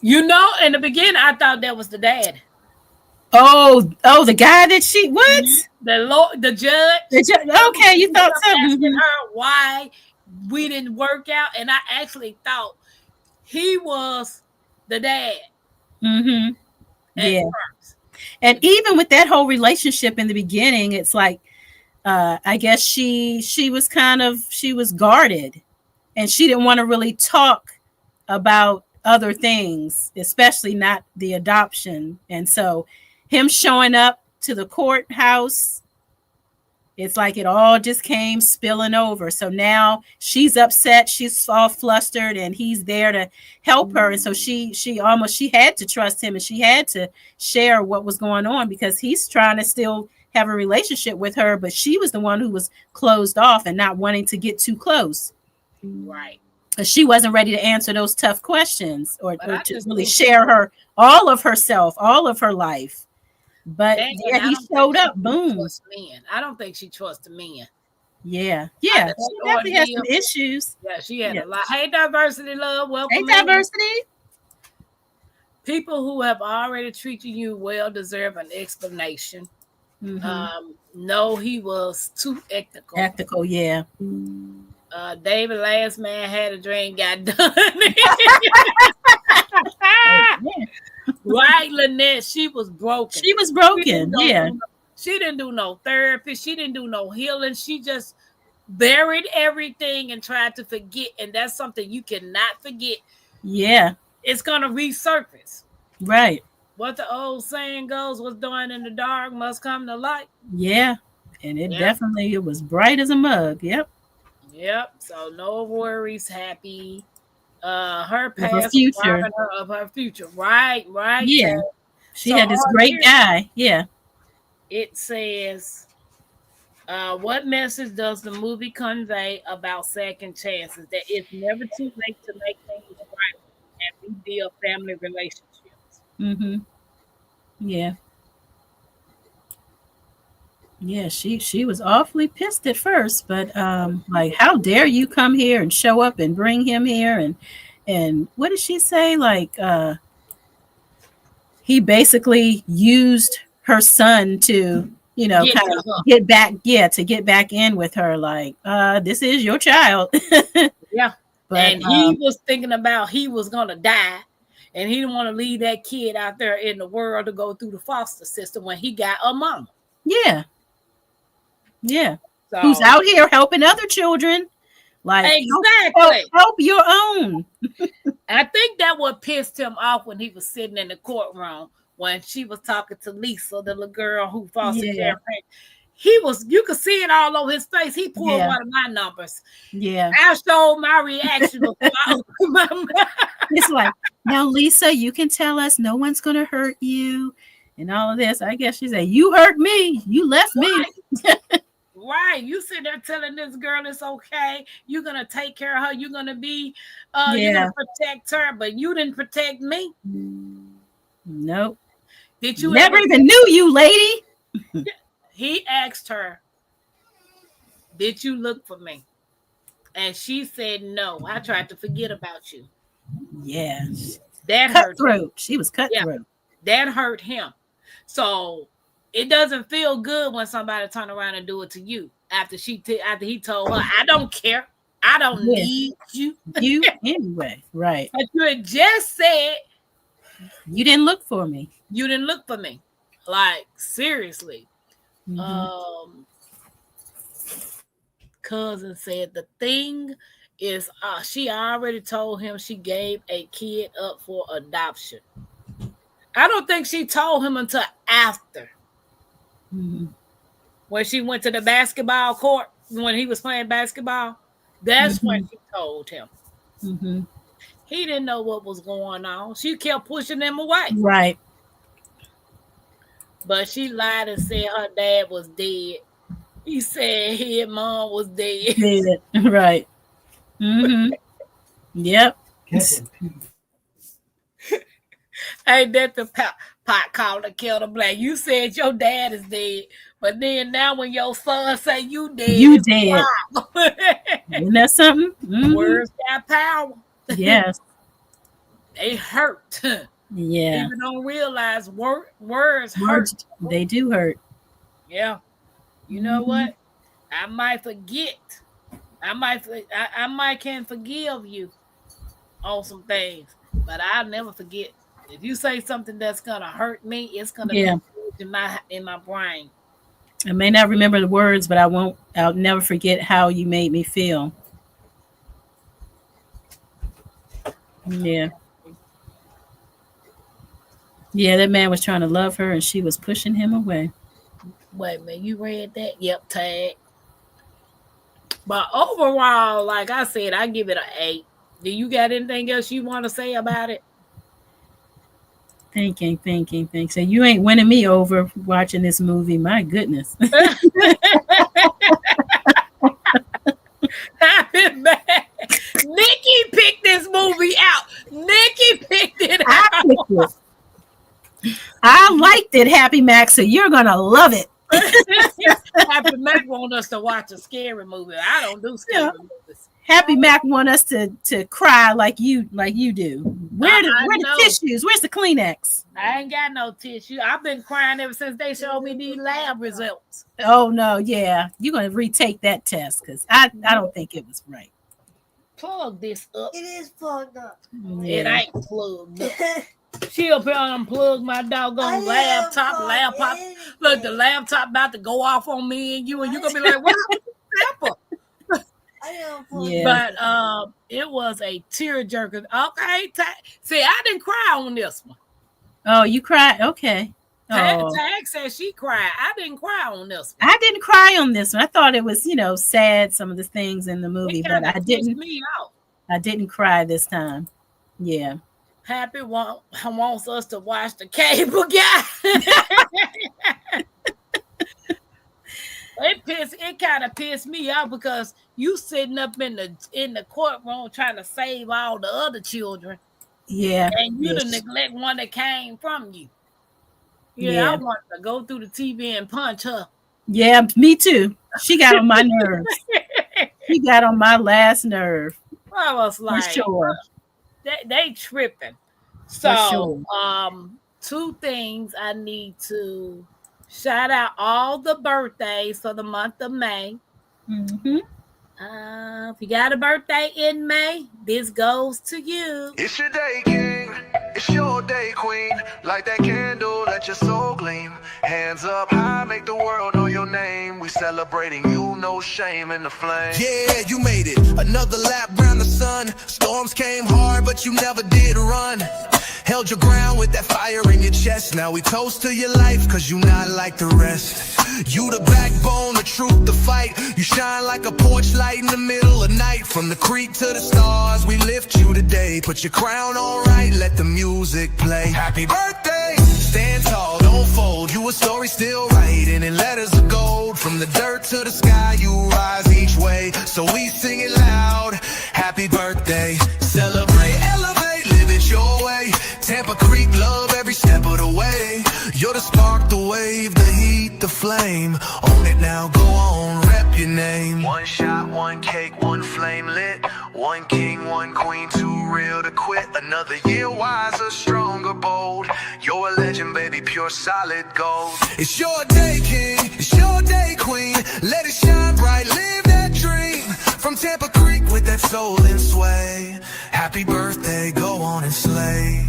You know, in the beginning, I thought that was the dad. Oh, the guy that she what? The judge. Okay, you thought so. Asking her why we didn't work out, and I actually thought he was the dad. Yeah. First. And even with that whole relationship in the beginning, it's like I guess she was she was guarded, and she didn't want to really talk about other things, especially not the adoption. And so him showing up to the courthouse, it's like it all just came spilling over. So now she's upset, she's all flustered, and he's there to help her. And so she had to trust him, and she had to share what was going on, because he's trying to still have a relationship with her, but she was the one who was closed off and not wanting to get too close. Right. She wasn't ready to answer those tough questions, or to really share all of herself, all of her life. But yeah, he showed up. Boom. I don't think she trusts men. Yeah. She definitely has some issues. Yeah, she had a lot. Hey, diversity, love. Welcome. Hey, diversity. People who have already treated you well deserve an explanation. No, he was too ethical. Ethical, yeah. David, last man had a dream, got done. Right, Lynette, she was broken. She was broken, yeah. She didn't do no therapy. She didn't do no healing. She just buried everything and tried to forget. And that's something you cannot forget. Yeah. It's going to resurface. Right. What the old saying goes, what's done in the dark must come to light. Yeah. And it definitely, it was bright as a mug. Yep. So no worries, happy. Her past, her future. Of her future. Right. Yeah. She had this great guy. Yeah. It says, what message does the movie convey about second chances? That it's never too late to make things right and rebuild family relationships. Yeah. Yeah, she was awfully pissed at first, but like, how dare you come here and show up and bring him here, and what did she say? Like, he basically used her son to, kind of get back in with her. Like, this is your child. Yeah. But, and he was thinking about he was gonna die, and he didn't want to leave that kid out there in the world to go through the foster system when he got a mama. Yeah. So, who's out here helping other children? Like, exactly. Help your own. I think that what pissed him off when he was sitting in the courtroom when she was talking to Lisa, the little girl who foster care. You could see it all over his face. He pulled one of my numbers. Yeah. I showed my reaction. It's like, now, Lisa, you can tell us no one's going to hurt you and all of this. I guess she said, you hurt me. You left me. Right. You sit there telling this girl it's okay. You're going to take care of her. You're going to be, you're going to protect her, but you didn't protect me. Nope. Did you never even knew you, lady? He asked her, did you look for me? And she said, no, I tried to forget about you. Yeah. That hurt him. She was cutthroat. That hurt him. So it doesn't feel good when somebody turn around and do it to you after he told her, I don't care. I don't need you. You anyway. Right. But you had just said you didn't look for me. You didn't look for me. Like, seriously. Cousin said the thing is she already told him she gave a kid up for adoption. I don't think she told him until after. When she went to the basketball court, when he was playing basketball, that's when she told him. He didn't know what was going on. She kept pushing him away. Right. But she lied and said her dad was dead. He said his mom was dead. Right. Yep. Ain't that the pot calling Kelda Black? You said your dad is dead, but then now when your son say you dead, you dead. Isn't that something? Words got power. Yes. They hurt. Yeah. People don't realize words hurt. They do hurt. Yeah. You know what? I might forget. I might can forgive you on some things, but I'll never forget. If you say something that's gonna hurt me, it's gonna be in my brain. I may not remember the words, but I'll never forget how you made me feel. Yeah. Yeah, that man was trying to love her and she was pushing him away. Wait a minute, you read that? Yep, tag. But overall, like I said, I give it an 8. Do you got anything else you want to say about it? Thinking. So you ain't winning me over watching this movie. My goodness. Nikki picked this movie out. Nikki picked it I out. picked it. I liked it, Happy Mac, so you're gonna love it. Happy Mac want us to watch a scary movie. I don't do scary movies. Happy Mac want us to cry like you do. Where the tissues? Where's the Kleenex? I ain't got no tissue. I've been crying ever since they showed me these lab results. Oh no, yeah. You're gonna retake that test because I don't think it was right. Plug this up. It is plugged up. Yeah. It ain't plugged up. She up here unplug my doggone laptop. Look, the laptop about to go off on me and you're gonna be like, what happened? Yeah. But it was a tearjerker. Okay, see, I didn't cry on this one. Oh, you cried? Okay. Tag said she cried. I didn't cry on this one. I didn't cry on this one. I thought it was, sad, some of the things in the movie, but I didn't. Me out. I didn't cry this time. Yeah. Happy wants us to watch the cable guy. It kind of pissed me off because you sitting up in the courtroom trying to save all the other children. Yeah. And you the neglect one that came from you. Yeah, I want to go through the TV and punch her. Yeah, me too. She got on my nerves. She got on my last nerve. I was like, for sure. They tripping. So, sure. 2 things I need to shout out all the birthdays for the month of May. Mm-hmm. If you got a birthday in May, this goes to you. It's your day, king. It's your day, queen. Light that candle, let your soul gleam. Hands up high, make the world know your name. We celebrating you, no shame in the flame. Yeah, you made it. Another lap round the sun. Storms came hard, but you never did run. Held your ground with that fire in your chest. Now we toast to your life, cause you not like the rest. You the backbone, the truth, the fight. You shine like a porch light in the middle of night. From the creek to the stars, we lift you today. Put your crown on right, let the music play. Happy birthday! Stand tall, don't fold. You a story still writing in letters of gold. From the dirt to the sky, you rise each way. So we sing it loud. Happy birthday. Celebrate, elevate, live it your way. Tampa Creek, love every step of the way. You're the spark, the wave, the heat, the flame. Own it now, go on, rep your name. One shot, one cake, one flame lit. One king, one queen, too real to quit. Another year wiser, stronger, bold. You're a legend, baby, pure solid gold. It's your day, king. It's your day, queen. Let it shine bright, live that dream. From Tampa Creek with that soul and sway. Happy birthday, go on and slay.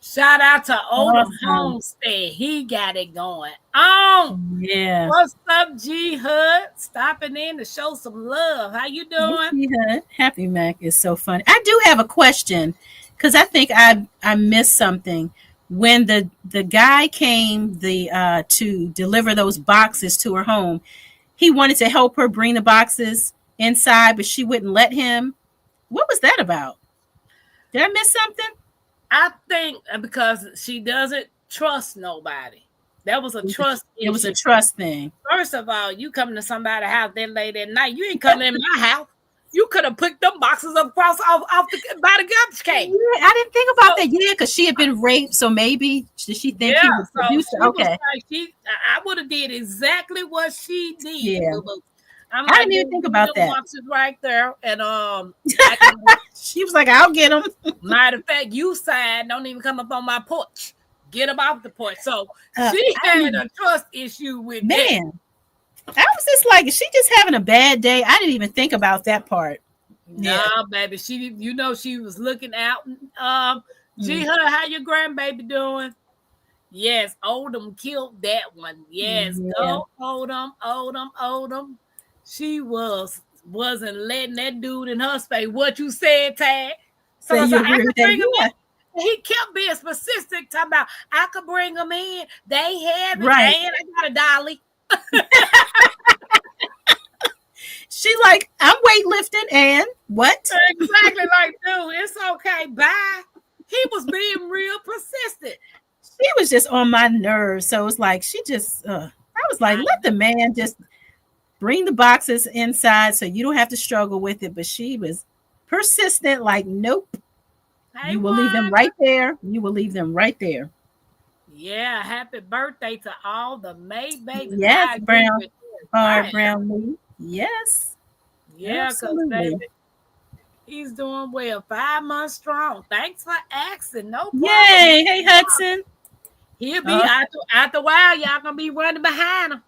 Shout out to Oldham Homestead. He got it going on. Yeah. What's up, G Hood? Stopping in to show some love. How you doing? Happy Mac is so funny. I do have a question because I think I missed something. When the guy came to deliver those boxes to her home, he wanted to help her bring the boxes inside, but she wouldn't let him. What was that about? Did I miss something? I think because she doesn't trust nobody. That was a trust issue. It was a trust thing. First of all, you come to somebody's house that late at night. You ain't coming in my house. You could have picked them boxes up by the garbage can. Yeah, I didn't think about that. Yeah, because she had been raped, so maybe did she think he was producer? Okay. I would have did exactly what she did. Yeah. I'm I like, didn't even think about that. Boxes right there, and She was like, "I'll get them." matter of fact, you side don't even come up on my porch. Get them off the porch. So she I had didn't- a trust issue with that. man, I was just like, is she just having a bad day? I didn't even think about that part. No, baby, she she was looking out. G Mm. Her, how your grandbaby doing? Yes, Odom killed that one. Yes, Yeah. go Odom. She wasn't letting that dude in her space. What you said, Tag? So you I agree could with that? bring him Yeah. in. He kept being specific, talking about I could bring him in. They have it, Right. and I got a dolly. She like, I'm weightlifting and what? Exactly, like, dude, it's okay. Bye. He was being real persistent. She was just on my nerves. So it's like she just I was like, let the man just bring the boxes inside so you don't have to struggle with it. But she was persistent, like, nope. Hey, You will leave them right there. You will leave them right there. Yeah, happy birthday to all the May babies. Yes, Brown. Right. Brown Lee. Yes. Yeah, because baby, he's doing well. 5 months strong. Thanks for asking. No problem. Yay. Hey, Hudson. He'll be after a while, y'all gonna be running behind him.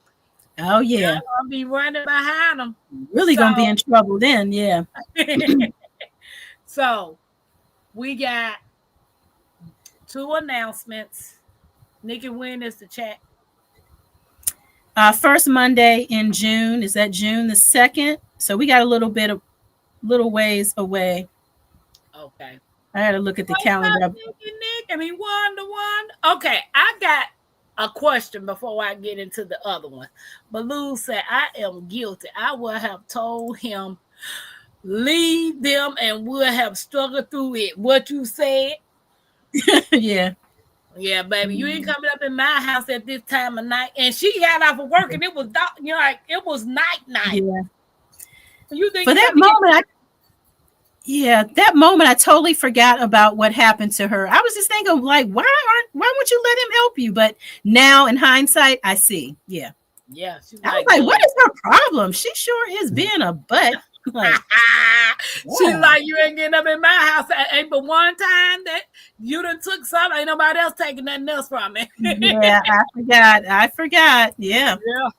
Oh, yeah. Y'all gonna be running behind him. Really gonna be in trouble then, yeah. So we got 2 announcements. Nikki, when is the chat? First Monday in June. Is that June the 2nd? So we got a little ways away. Okay. I had to look at the calendar. Nick, I mean, 1 to 1. Okay, I got a question before I get into the other one. Baloo said, I am guilty. I would have told him, leave them, and would have struggled through it. What you said? Yeah. Yeah, baby, you ain't coming up in my house at this time of night. And she got off of work, and it was dark, like it was night. Yeah. You think for that moment, that moment, I totally forgot about what happened to her. I was just thinking, like, why won't you let him help you? But now, in hindsight, I see. Yeah. Yeah. I was like, what is her problem? She sure is being a butt. Like, she like, you ain't getting up in my house. Ain't but one time that you done took something. Ain't nobody else taking nothing else from me. Yeah, I forgot. Yeah. Yeah.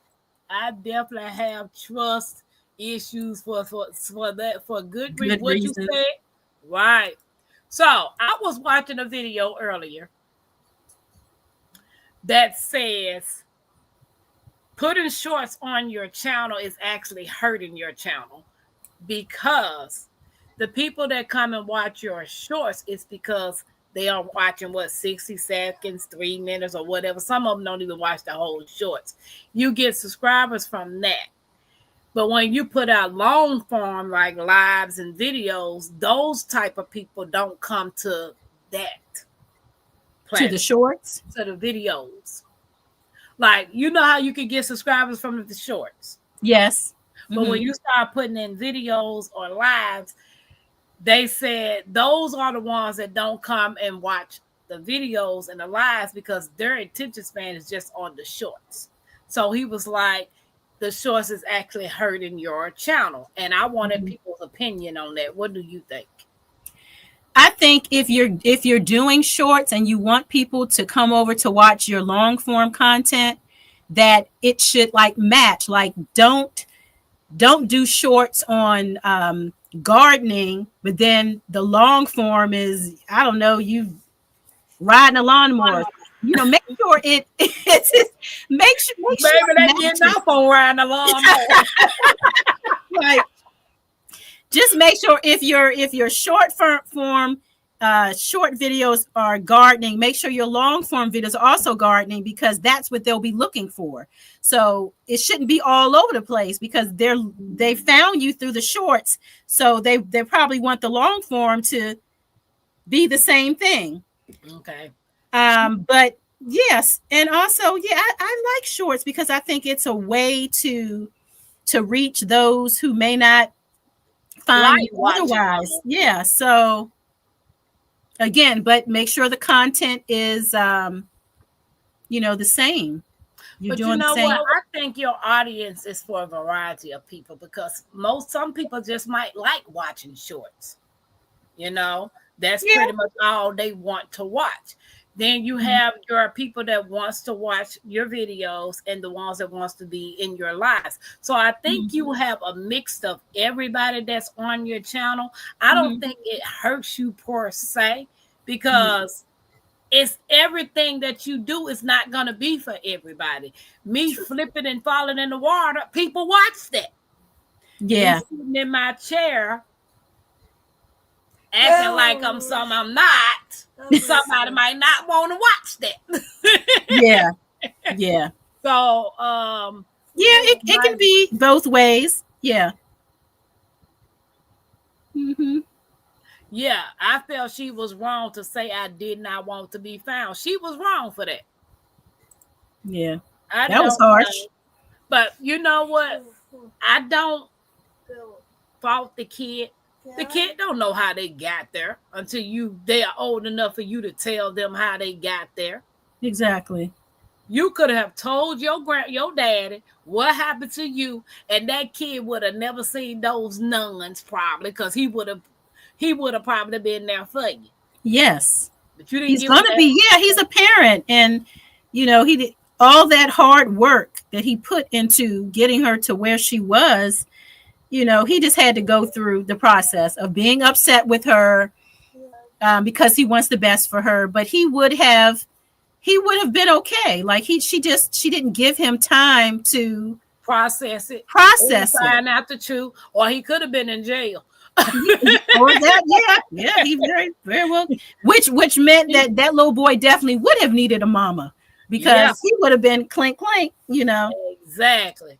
I definitely have trust issues for that, for good reason. What you said. Right. So I was watching a video earlier that says putting shorts on your channel is actually hurting your channel, because the people that come and watch your shorts is because they are watching 60 seconds, 3 minutes, or whatever. Some of them don't even watch the whole shorts. You get subscribers from that. But when you put out long form like lives and videos, those type of people don't come to that platform, to the shorts, to the videos. Like, you know how you can get subscribers from the shorts? Yes. But when you start putting in videos or lives, they said those are the ones that don't come and watch the videos and the lives because their attention span is just on the shorts. So he was like, the shorts is actually hurting your channel. And I wanted people's opinion on that. What do you think? I think if you're doing shorts and you want people to come over to watch your long form content, that it should like match. Like, don't do shorts on gardening, but then the long form is, I don't know, you riding a lawnmower. Make sure make sure Baby, they getting off on riding a lawnmower. Like, just make sure if your short form short videos are gardening, make sure your long form videos are also gardening, because that's what they'll be looking for. So it shouldn't be all over the place because they found you through the shorts. So they probably want the long form to be the same thing. Okay. But yes, and also, yeah, I like shorts because I think it's a way to reach those who may not find you otherwise. Yeah. So again, but make sure the content is the same. You're But you doing the know same. what? I think your audience is for a variety of people because some people just might like watching shorts. You know, that's Yeah. pretty much all they want to watch. Then you have your people that wants to watch your videos and the ones that wants to be in your lives. So I think you have a mix of everybody that's on your channel. I don't think it hurts you per se because it's everything that you do is not going to be for everybody. Me flipping and falling in the water, people watch that. Me Yeah. sitting in my chair acting like I'm something I'm not, somebody might not want to watch that. Yeah. Yeah. So, Yeah, it can be both ways. Yeah. yeah, I felt she was wrong to say I did not want to be found. She was wrong for that. Yeah. I That was don't harsh. know. But you know what? I don't fault the kid. The kid don't know how they got there until they are old enough for you to tell them how they got there. Exactly. You could have told your daddy what happened to you, and that kid would have never seen those nuns probably because he would have probably been there for you. Yes. But you didn't He's give him gonna be, yeah, he's a parent. And he did all that hard work that he put into getting her to where she was. He just had to go through the process of being upset with her, because he wants the best for her. But he would have been okay. Like she didn't give him time to process it, process it. find out the truth, or he could have been in jail. Or that, yeah, he very, very well. Which meant that little boy definitely would have needed a mama because he would have been clink clink. Exactly.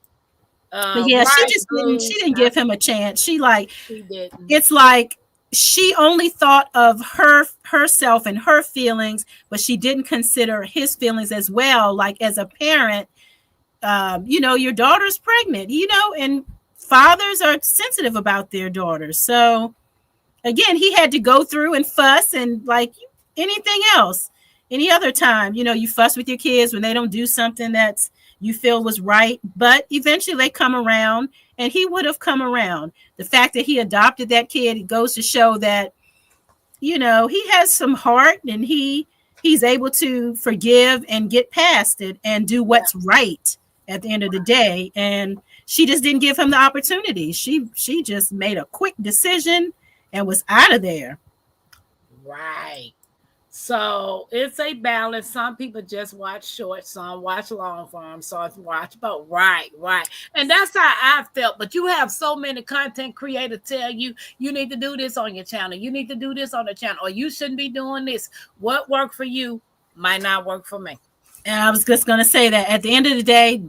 But yeah, she Right, just didn't. good. She didn't give him a chance. She didn't. It's like she only thought of herself and her feelings, but she didn't consider his feelings as well. Like as a parent, your daughter's pregnant, and fathers are sensitive about their daughters. So again, he had to go through and fuss and like anything else. Any other time, you fuss with your kids when they don't do something that you feel was right, but eventually they come around, and he would have come around. The fact that he adopted that kid, it goes to show that, he has some heart, and he's able to forgive and get past it and do what's right at the end of the day. And she just didn't give him the opportunity. She just made a quick decision and was out of there. Right. So it's a balance. Some people just watch short, some watch long form, some watch both. Right. And that's how I felt. But you have so many content creators tell you need to do this on your channel. You need to do this on the channel, or you shouldn't be doing this. What worked for you might not work for me. And I was just going to say that at the end of the day,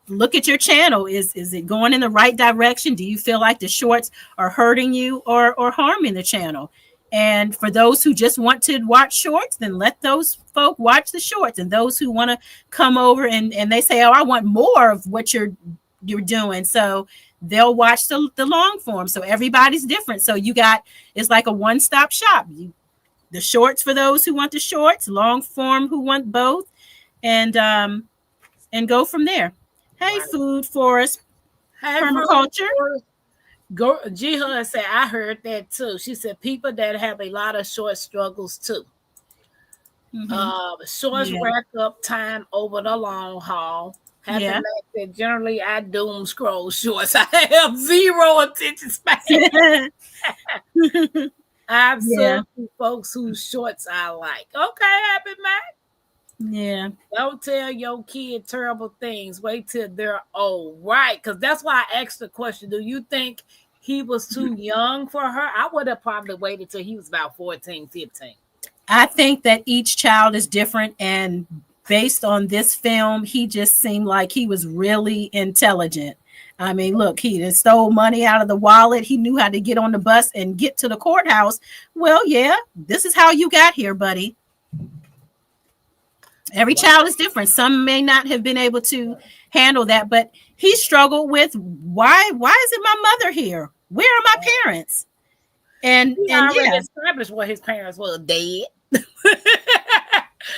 look at your channel. Is it going in the right direction? Do you feel like the shorts are hurting you or harming the channel? And for those who just want to watch shorts, then let those folk watch the shorts. And those who want to come over and they say, oh, I want more of what you're doing. So they'll watch the long form. So everybody's different. So it's like a one-stop shop. The shorts for those who want the shorts, long form who want both, and go from there. Hey, right. Food Forest, permaculture. Jiha said, I heard that too. She said people that have a lot of short struggles too. Shorts rack up time over the long haul. That generally I doom scroll shorts. I have zero attention span. I've seen folks whose shorts I like. Okay, Happy Mac. Yeah. Don't tell your kid terrible things. Wait till they're old. Right. Because that's why I asked the question. Do you think he was too young for her? I would have probably waited till he was about 14, 15. I think that each child is different. And based on this film, he just seemed like he was really intelligent. I mean, look, he just stole money out of the wallet. He knew how to get on the bus and get to the courthouse. Well, yeah, this is how you got here, buddy. Every child is different. Some may not have been able to handle that, but he struggled with why is it my mother here? Where are my parents? And he already established what his parents were dead.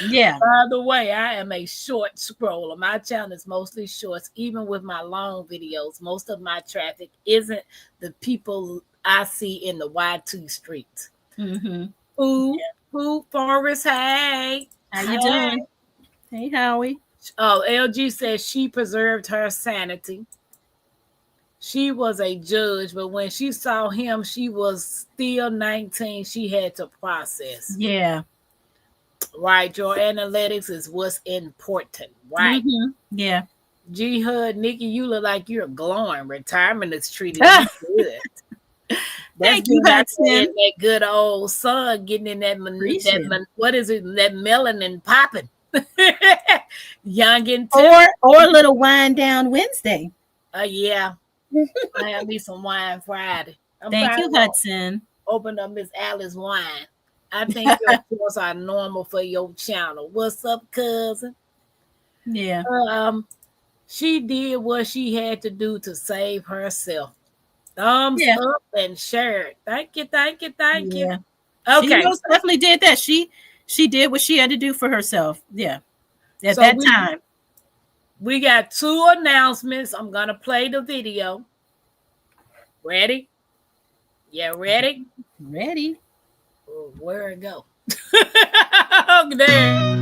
Yeah. By the way, I am a short scroller. My channel is mostly shorts. Even with my long videos, most of my traffic isn't the people I see in the Y2 streets. Mm-hmm. Who, Forrest, hey. How you doing? Hey, Howie. Oh, LG says she preserved her sanity. She was a judge, but when she saw him, she was still 19. She had to process. Yeah. Right. Your analytics is what's important. Right. Mm-hmm. Yeah. G Hud, Nikki, you look like you're glowing. Retirement is treating you good. Thank you, Hudson. That good old sun getting in that what is it? That melanin popping. Young and or a little wine down Wednesday. Yeah. I have me some wine Friday. Thank you, Hudson. Open up Miss Alice wine. I think your course are normal for your channel. What's up, cousin? Yeah. She did what she had to do to save herself. Thumbs up and share it. Thank you. Okay. She most definitely did that. She did what she had to do for herself. Yeah. At that time. We got 2 announcements. I'm gonna play the video. Ready? Yeah, ready? Ready. Oh, where it go? There.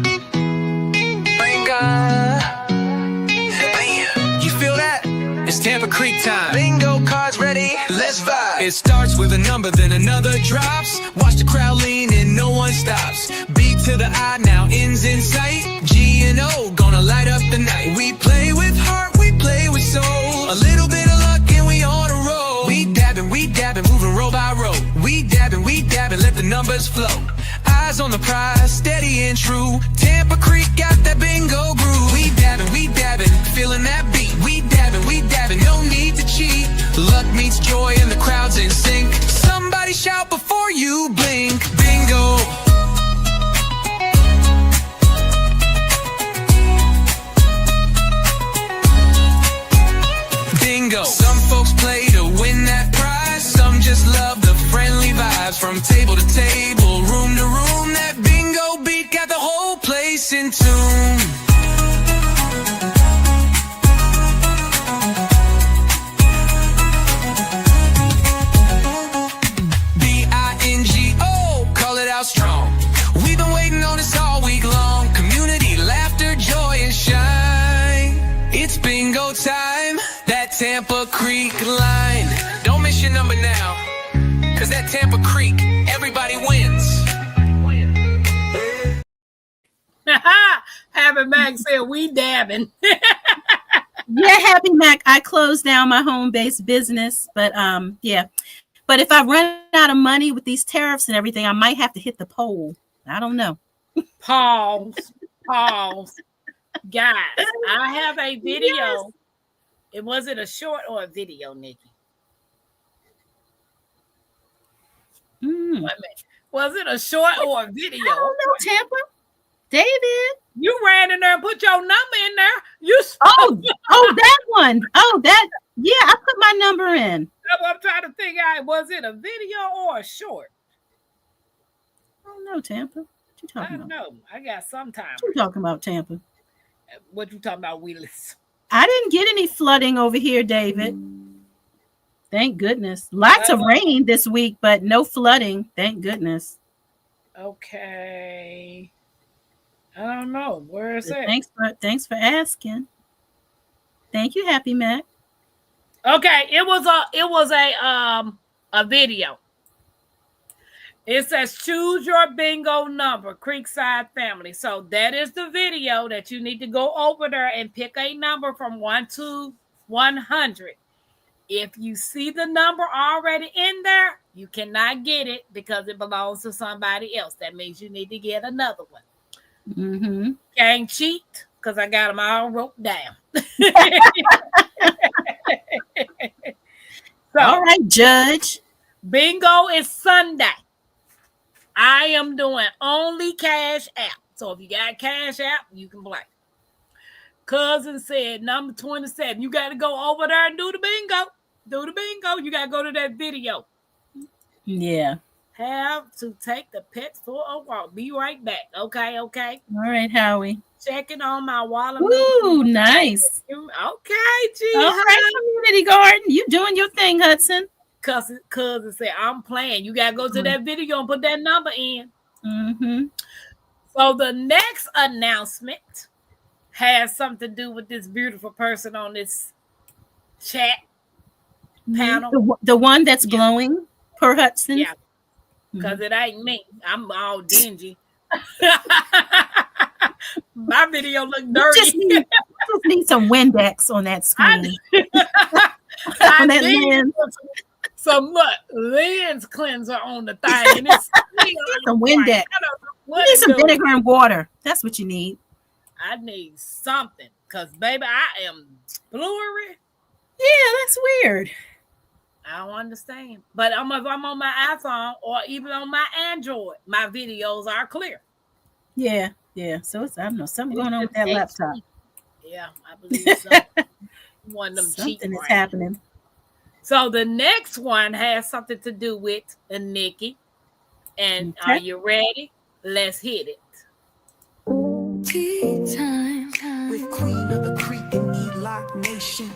You feel that? It's Tampa Creek time. Bingo cards ready. Let's vibe. It starts with a number, then another drops. Watch the crowd lean and no one stops. B to the I now ends in sight. G and O gonna light up the night. We play with heart, we play with soul. A little bit of luck and we on a roll. We dabbing, moving row by row. We dabbing, let the numbers flow. Eyes on the prize, steady and true. Tampa Creek got that bingo groove. We dabbing, feeling that beat. We dabbing, no need to cheat. Luck meets joy and the crowd's in sync. Somebody shout before you blink. Bingo. Bingo. Some folks play to win that prize. Some just love the friendly vibes. From table to table, room to room, that bingo beat got the whole place in tune. B-I-N-G-O, call it out strong. We've been waiting on this all week long. Community, laughter, joy, and shine. It's bingo time. That Tampa Creek line. Don't miss your number now. Cause that Tampa Creek, everybody wins. Happy Mac said we dabbing. Yeah, Happy Mac. I closed down my home-based business, but yeah. But if I run out of money with these tariffs and everything, I might have to hit the pole. I don't know. Pause. Guys, I have a video. Yes. It wasn't a short or a video, Nikki. Wait a minute. Was it a short or a video? I don't know, Tampa. David. You ran in there and put your number in there. That one. Yeah, I put my number in. I'm trying to figure out, was it a video or a short? I don't know, Tampa. What you talking about? I don't know. I got some time. What you talking about, Tampa? What you talking about, Willis? I didn't get any flooding over here, David. Thank goodness. Lots of rain this week, but no flooding. Thank goodness. Okay. I don't know. Where is it? Thanks for asking. Thank you, Happy Mac. Okay, it was a video. It says choose your bingo number, Creekside family. So that is the video that you need to go over there and pick a number from 1 to 100. If you see the number already in there, you cannot get it because it belongs to somebody else. That means you need to get another one. Mm-hmm. Can't cheat because I got them all wrote down. So, all right, Judge. Bingo is Sunday. I am doing only Cash App. So if you got Cash App, you can play. Cousin said number 27. You got to go over there and do the bingo. You got to go to that video. Yeah. have to take the pets for a walk. Be right back. Okay. All right, Howie. Checking on my watermelon. Ooh, nice. Okay, G. All right, community garden. You doing your thing, Hudson. Cousin said, I'm playing. You gotta go to that video and put that number in. Mm-hmm. So the next announcement has something to do with this beautiful person on this chat panel. The one that's glowing, per Hudson. Yeah, because it ain't me. I'm all dingy. My video look dirty. Just need some Windex on that screen. I on that need lens. some lens cleanser on the thing. And it's some Windex. You need some vinegar and water. That's what you need. I need something because, baby, I am blurry. Yeah, that's weird. I don't understand. But if I'm on my iPhone or even on my Android, my videos are clear. Yeah. So I don't know, something going on with that laptop. Yeah, I believe so. One of them something is happening. So the next one has something to do with Nikki. And are you ready? Let's hit it. Tea time With Queen of the Creek and E-Lock Nation.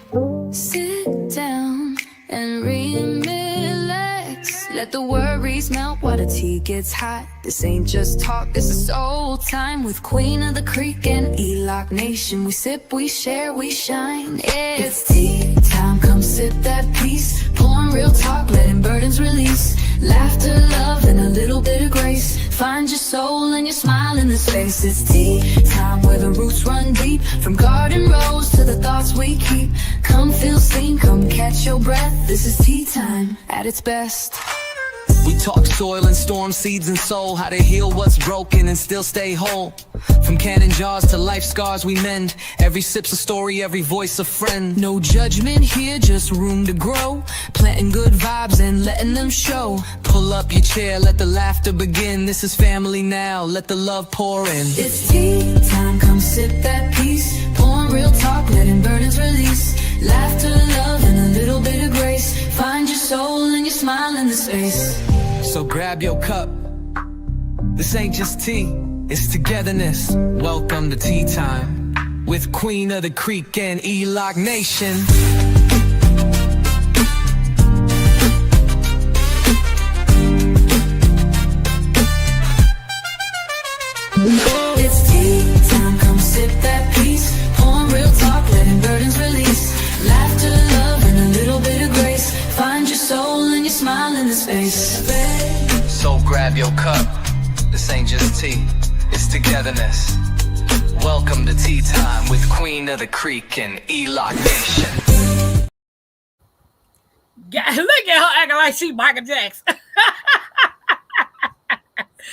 Sit down and relax. Let the worries melt while the tea gets hot. This ain't just talk, this is soul time. With Queen of the Creek and E-Lock Nation. We sip, we share, we shine. Yeah, it's tea time, come sip that peace. Pouring real talk, letting burdens release. Laughter, love, and a little bit of grace. Find your soul and your smile in the space. It's tea time where the roots run deep. From garden rows to the thoughts we keep. Come feel seen, come catch your breath. This is tea time at its best. We talk soil and storm, seeds and soul. How to heal what's broken and still stay whole. From cannon jars to life scars we mend. Every sip's a story, every voice a friend. No judgment here, just room to grow. Planting good vibes and letting them show. Pull up your chair, let the laughter begin. This is family now, let the love pour in. It's tea time, come sip that peace. Pouring real talk, letting burdens release. Laughter, love, and a little bit of grace. Find your soul and your smile in the space. So grab your cup. This ain't just tea, it's togetherness. Welcome to Tea Time with Queen of the Creek and E-Lock Nation. It's tea time, come sip that peace. Pouring real talk, letting burdens release. Laughter, love, and a little bit of grace. Find your soul and your smile in the space. So grab your cup. This ain't just tea, it's togetherness. Welcome to Tea Time with Queen of the Creek and E-Lock Nation. Look at her acting like she Michael Jackson.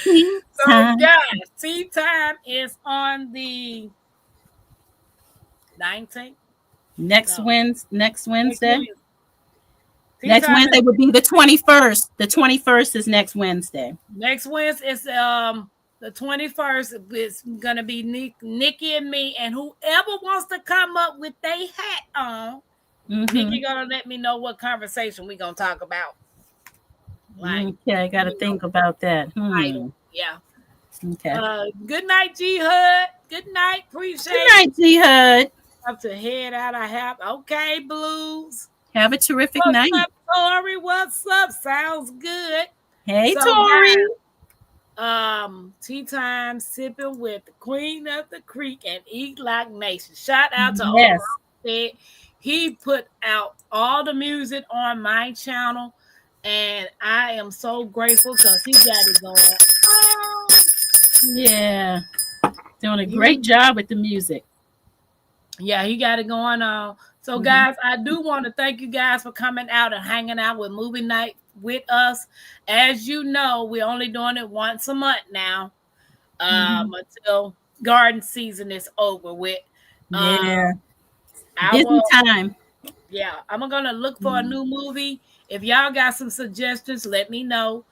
So guys, tea time is on the 19th. Next Wednesday. Next Wednesday Wednesday would be the 21st. The 21st is next Wednesday. Next Wednesday is the 21st. It's gonna be Nikki and me, and whoever wants to come up with their hat on, Nikki gonna let me know what conversation we gonna talk about. Like, okay, I gotta think about that. Yeah. Okay. Good night, G Hud. Good night. Appreciate it. Good night, G Hud. Have to head out. I have. Okay, Blues. Have a terrific What's night. up, Tori? What's up? Sounds good. Hey, So, Tori. guys, tea time sipping with the Queen of the Creek and E-Lock Nation. Shout out to Omar. He put out all the music on my channel, and I am so grateful because he got it going. Yeah. Doing a great job with the music. Yeah, he got it going on. So, guys, I do want to thank you guys for coming out and hanging out with Movie Night with us. As you know, we're only doing it once a month now until garden season is over with. Yeah. Busy time. Yeah, I'm going to look for a new movie. If y'all got some suggestions, let me know.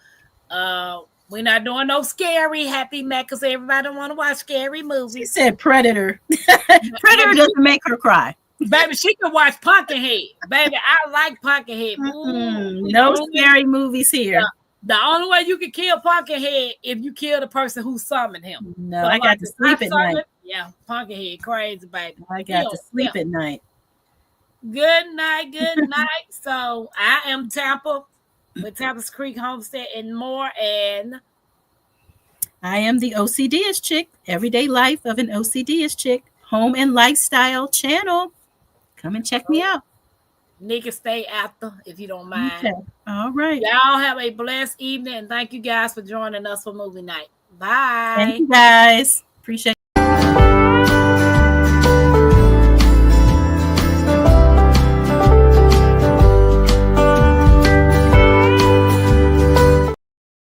We're not doing no scary Happy Mac because everybody don't want to watch scary movies. She said Predator. Predator doesn't make her cry. Baby, she can watch Pumpkinhead. Baby, I like Pumpkinhead. No scary movies here. The only way you can kill Pumpkinhead if you kill the person who summoned him. No, I got to sleep at night. Yeah, Pumpkinhead, crazy baby. I got to sleep at night. Good night, good night. So I am Tampa with Tampa's Creek Homestead and more, and I am the OCDist chick, everyday life of an OCDist chick, home and lifestyle channel. Come and check me out. Nika, stay after if you don't mind. Okay. All right. Y'all have a blessed evening, and thank you guys for joining us for movie night. Bye. Thank you guys. Appreciate